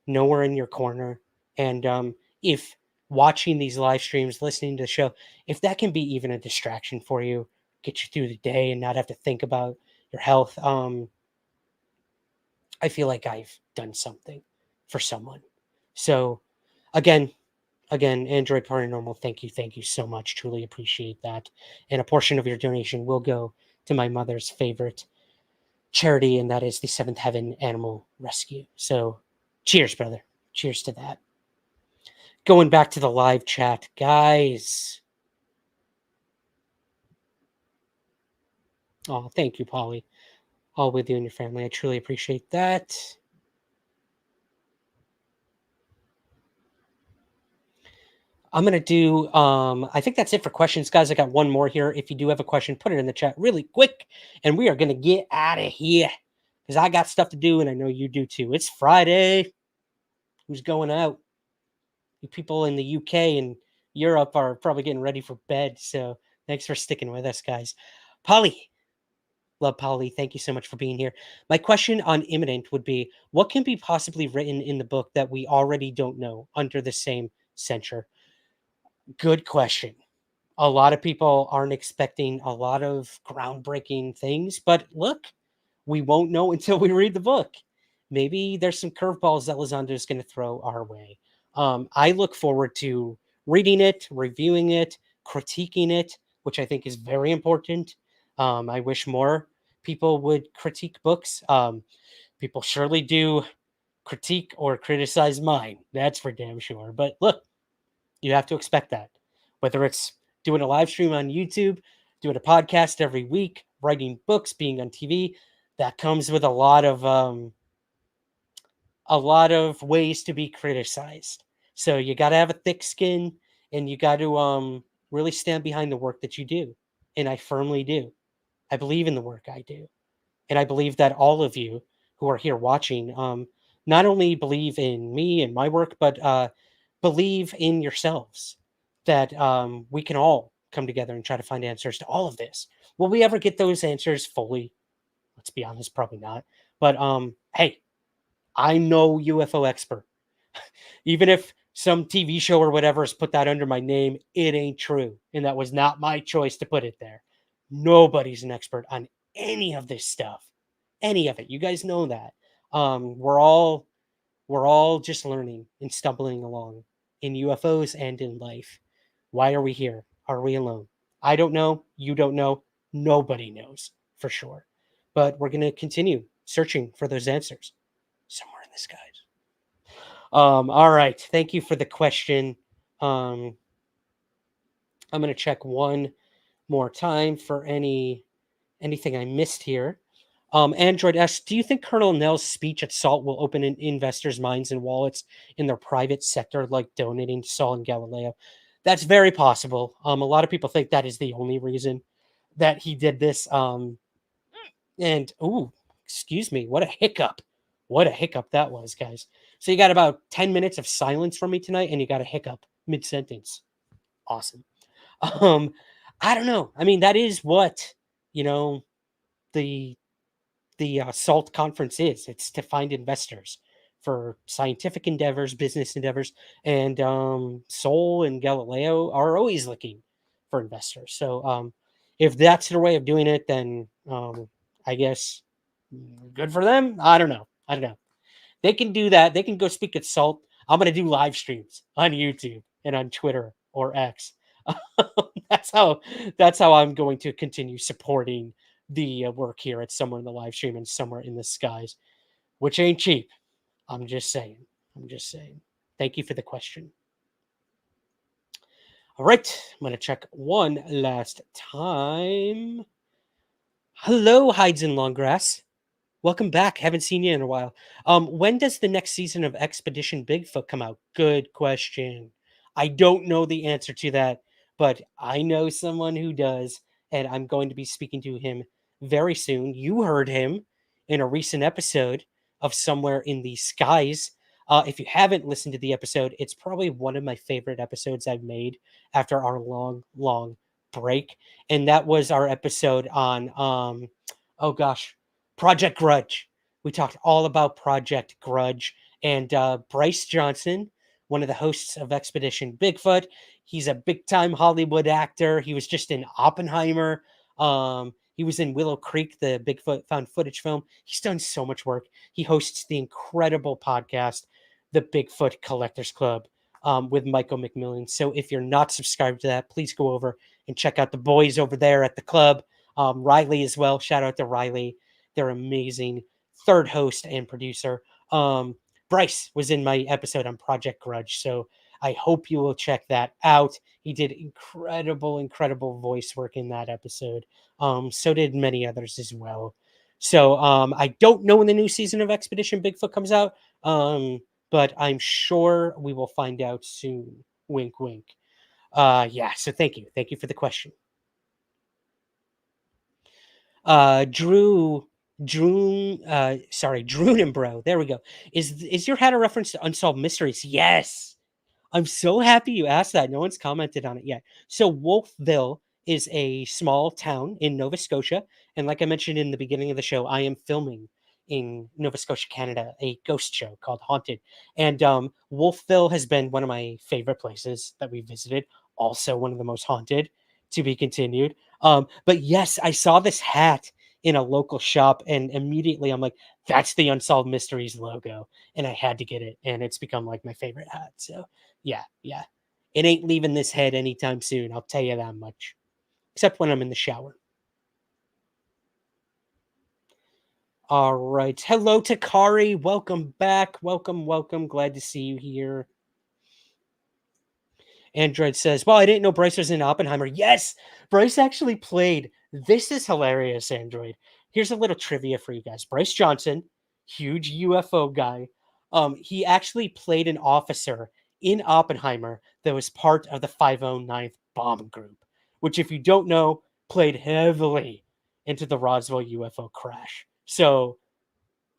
B: Know we're in your corner. And if watching these live streams, listening to the show, if that can be even a distraction for you, get you through the day and not have to think about your health, I feel like I've done something for someone. So again, Android Paranormal, thank you so much. Truly appreciate that. And a portion of your donation will go to my mother's favorite charity, and that is the Seventh Heaven Animal Rescue. So cheers, brother. Cheers to that. Going back to the live chat, guys. Oh, thank you, Polly. All with you and your family. I truly appreciate that. I'm going to do, I think that's it for questions, guys. I got one more here. If you do have a question, put it in the chat really quick, and we are going to get out of here because I got stuff to do, and I know you do too. It's Friday. Who's going out? You people in the UK and Europe are probably getting ready for bed, so thanks for sticking with us, guys. Polly. Love, Polly. Thank you so much for being here. My question on Imminent would be, what can be possibly written in the book that we already don't know under the same censure? Good question. A lot of people aren't expecting a lot of groundbreaking things, but look, we won't know until we read the book. Maybe there's some curveballs that Elizondo is going to throw our way. I look forward to reading it, reviewing it, critiquing it, which I think is very important. I wish more people would critique books. People surely do critique or criticize mine. That's for damn sure. But look, you have to expect that. Whether it's doing a live stream on YouTube, doing a podcast every week, writing books, being on TV, that comes with a lot of ways to be criticized. So you got to have a thick skin, and you got to really stand behind the work that you do. And I firmly do. I believe in the work I do. And I believe that all of you who are here watching not only believe in me and my work, but believe in yourselves, that we can all come together and try to find answers to all of this. Will we ever get those answers fully? Let's be honest, probably not. But hey, I'm no UFO expert. Even if some TV show or whatever has put that under my name, it ain't true. And that was not my choice to put it there. Nobody's an expert on any of this stuff, any of it. You guys know that. We're all just learning and stumbling along in UFOs and in life. Why are we here? Are we alone? I don't know. You don't know. Nobody knows for sure. But we're going to continue searching for those answers somewhere in the skies. All right. Thank you for the question. I'm going to check one more time for anything I missed here. Android asks, do you think Colonel Nell's speech at SALT will open investors' minds and wallets in their private sector, like donating to SALT and Galileo? That's very possible. A lot of people think that is the only reason that he did this. And, ooh, excuse me, what a hiccup. What a hiccup that was, guys. So you got about 10 minutes of silence from me tonight, and you got a hiccup mid-sentence. Awesome. I don't know. I mean, that is what, the SALT conference is. It's to find investors for scientific endeavors, business endeavors, and Sol and Galileo are always looking for investors. So if that's their way of doing it, then I guess good for them. I don't know. They can do that. They can go speak at SALT. I'm going to do live streams on YouTube and on Twitter or X. that's how I'm going to continue supporting the work here at Somewhere in the Live Stream and Somewhere in the Skies, which ain't cheap. I'm just saying. Thank you for the question. All right, I'm going to check one last time. Hello, Hides in Longgrass. Welcome back. Haven't seen you in a while. When does the next season of Expedition Bigfoot come out? Good question. I don't know the answer to that, but I know someone who does, and I'm going to be speaking to him very soon. You heard him in a recent episode of Somewhere in the Skies. If you haven't listened to the episode, it's probably one of my favorite episodes I've made after our long, long break. And that was our episode on, Project Grudge. We talked all about Project Grudge. And Bryce Johnson, one of the hosts of Expedition Bigfoot, he's a big-time Hollywood actor. He was just in Oppenheimer. He was in Willow Creek, the Bigfoot found footage film. He's done so much work. He hosts the incredible podcast, The Bigfoot Collectors Club, with Michael McMillan. So if you're not subscribed to that, please go over and check out the boys over there at the club. Riley as well. Shout out to Riley. They're amazing. Third host and producer. Bryce was in my episode on Project Grudge. So I hope you will check that out. He did incredible voice work in that episode. So did many others as well. So I don't know when the new season of Expedition Bigfoot comes out, but I'm sure we will find out soon. Wink, wink. So thank you. Thank you for the question. Drunenbro. There we go. Is your hat a reference to Unsolved Mysteries? Yes. I'm so happy you asked that. No one's commented on it yet. So Wolfville is a small town in Nova Scotia. And like I mentioned in the beginning of the show, I am filming in Nova Scotia, Canada, a ghost show called Haunted. And Wolfville has been one of my favorite places that we visited. Also one of the most haunted, to be continued. But yes, I saw this hat in a local shop and immediately I'm like, that's the Unsolved Mysteries logo. And I had to get it. And it's become like my favorite hat. So yeah. It ain't leaving this head anytime soon. I'll tell you that much. Except when I'm in the shower. All right. Hello, Takari. Welcome back. Welcome. Glad to see you here. Android says, well, I didn't know Bryce was in Oppenheimer. Yes, Bryce actually played. This is hilarious, Android. Here's a little trivia for you guys. Bryce Johnson, huge UFO guy. He actually played an officer in Oppenheimer that was part of the 509th Bomb Group, which, if you don't know, played heavily into the Roswell UFO crash. So,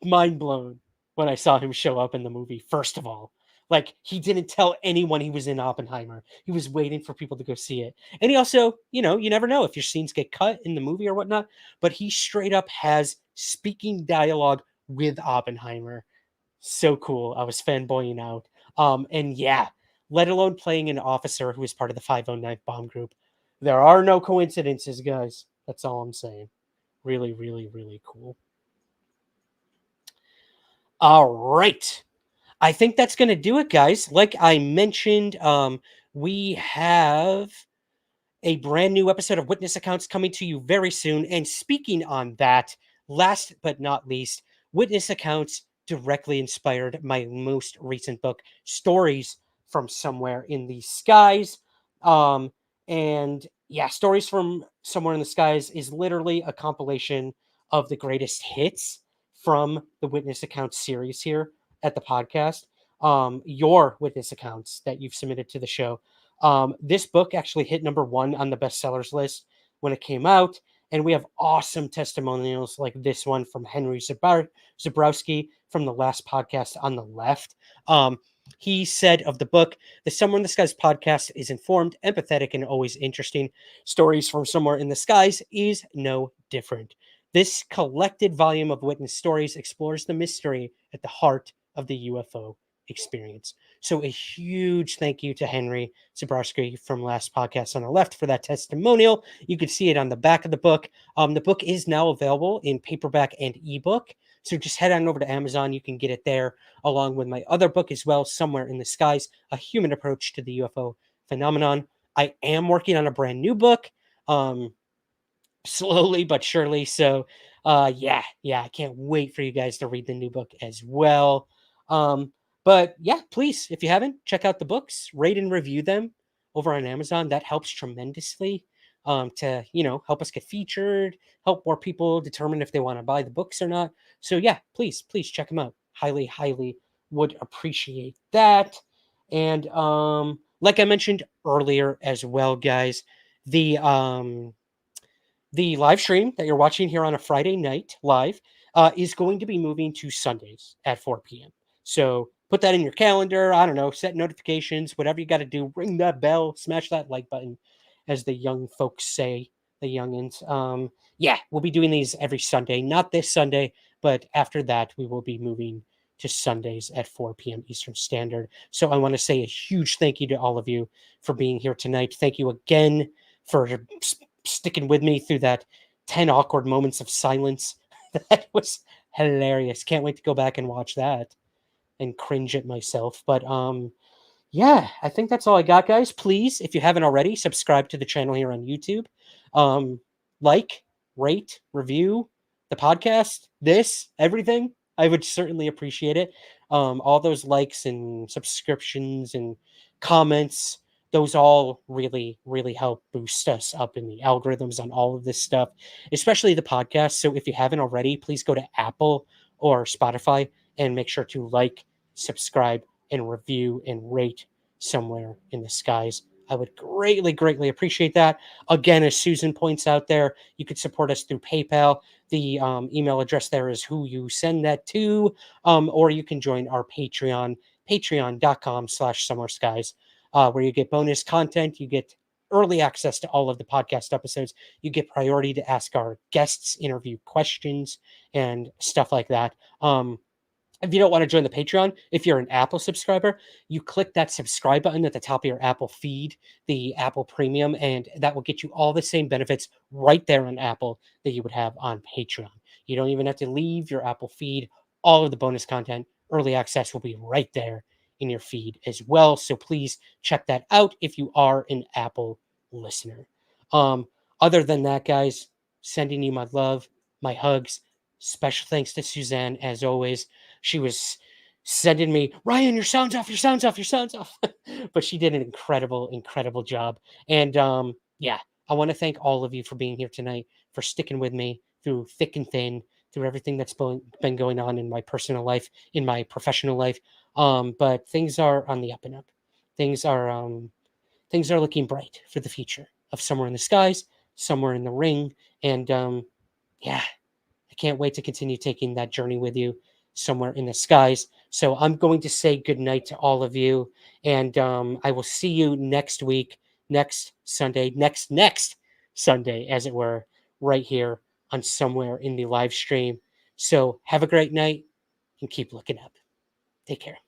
B: mind blown when I saw him show up in the movie, first of all. Like, he didn't tell anyone he was in Oppenheimer. He was waiting for people to go see it. And he also, you never know if your scenes get cut in the movie or whatnot, but he straight up has speaking dialogue with Oppenheimer. So cool. I was fanboying out. And yeah, let alone playing an officer who is part of the 509th Bomb Group. There are no coincidences, guys. That's all I'm saying. Really, really, really cool. All right. I think that's going to do it, guys. Like I mentioned, we have a brand new episode of Witness Accounts coming to you very soon. And speaking on that, last but not least, Witness Accounts directly inspired my most recent book, Stories from Somewhere in the Skies. And yeah, Stories from Somewhere in the Skies is literally a compilation of the greatest hits from the Witness Accounts series here at the podcast. Your witness accounts that you've submitted to the show. This book actually hit #1 on the bestsellers list when it came out, and we have awesome testimonials like this one from Henry Zabrowski from the last podcast on the left. He said of the book, the Somewhere in the Skies podcast is informed, empathetic, and always interesting. Stories from Somewhere in the Skies is no different. This collected volume of witness stories explores the mystery at the heart of the UFO experience. So a huge thank you to Henry Zabrowski from last podcast on the left for that testimonial. You can see it on the back of the book. The book is now available in paperback and ebook. So just head on over to Amazon. You can get it there along with my other book as well, Somewhere in the Skies, A Human Approach to the UFO Phenomenon. I am working on a brand new book. Slowly but surely. So yeah, I can't wait for you guys to read the new book as well. But yeah, please, if you haven't, check out the books, rate and review them over on Amazon. That helps tremendously to, help us get featured, help more people determine if they want to buy the books or not. So yeah, please check them out. Highly would appreciate that. And like I mentioned earlier as well, guys, the live stream that you're watching here on a Friday night live is going to be moving to Sundays at 4 p.m. So put that in your calendar. I don't know, set notifications, whatever you got to do. Ring that bell, smash that like button, as the young folks say, the youngins. Yeah, we'll be doing these every Sunday. Not this Sunday, but after that, we will be moving to Sundays at 4 p.m. Eastern Standard. So I want to say a huge thank you to all of you for being here tonight. Thank you again for sticking with me through that 10 awkward moments of silence. That was hilarious. Can't wait to go back and watch that and cringe at myself. But yeah, I think that's all I got, guys. Please, if you haven't already, subscribe to the channel here on YouTube. Like, rate, review the podcast, everything. I would certainly appreciate it. All those likes and subscriptions and comments, those all really help boost us up in the algorithms on all of this stuff, especially the podcast. So if you haven't already, please go to Apple or Spotify and make sure to like, subscribe, and review and rate Somewhere in the Skies. I would greatly appreciate that. Again, as Susan points out there, you could support us through PayPal. The email address there is who you send that to, or you can join our Patreon, patreon.com/somewhereskies. Where you get bonus content, you get early access to all of the podcast episodes, you get priority to ask our guests interview questions and stuff like that. If you don't want to join the Patreon, if you're an Apple subscriber, you click that subscribe button at the top of your Apple feed, the Apple Premium, and that will get you all the same benefits right there on Apple that you would have on Patreon. You don't even have to leave your Apple feed. All of the bonus content, early access will be right there in your feed as well. So please check that out if you are an Apple listener. Other than that, guys, sending you my love, my hugs. Special thanks to Suzanne, as always. She was sending me, Ryan, your sound's off. But she did an incredible job. And yeah, I want to thank all of you for being here tonight, for sticking with me through thick and thin, through everything that's been going on in my personal life, in my professional life. But things are on the up and up. Things are looking bright for the future of Somewhere in the Skies, Somewhere in the Ring. And yeah, I can't wait to continue taking that journey with you somewhere in the skies. So I'm going to say goodnight to all of you. And I will see you next week, next Sunday, next Sunday, as it were, right here on Somewhere in the Live Stream. So have a great night and keep looking up. Take care.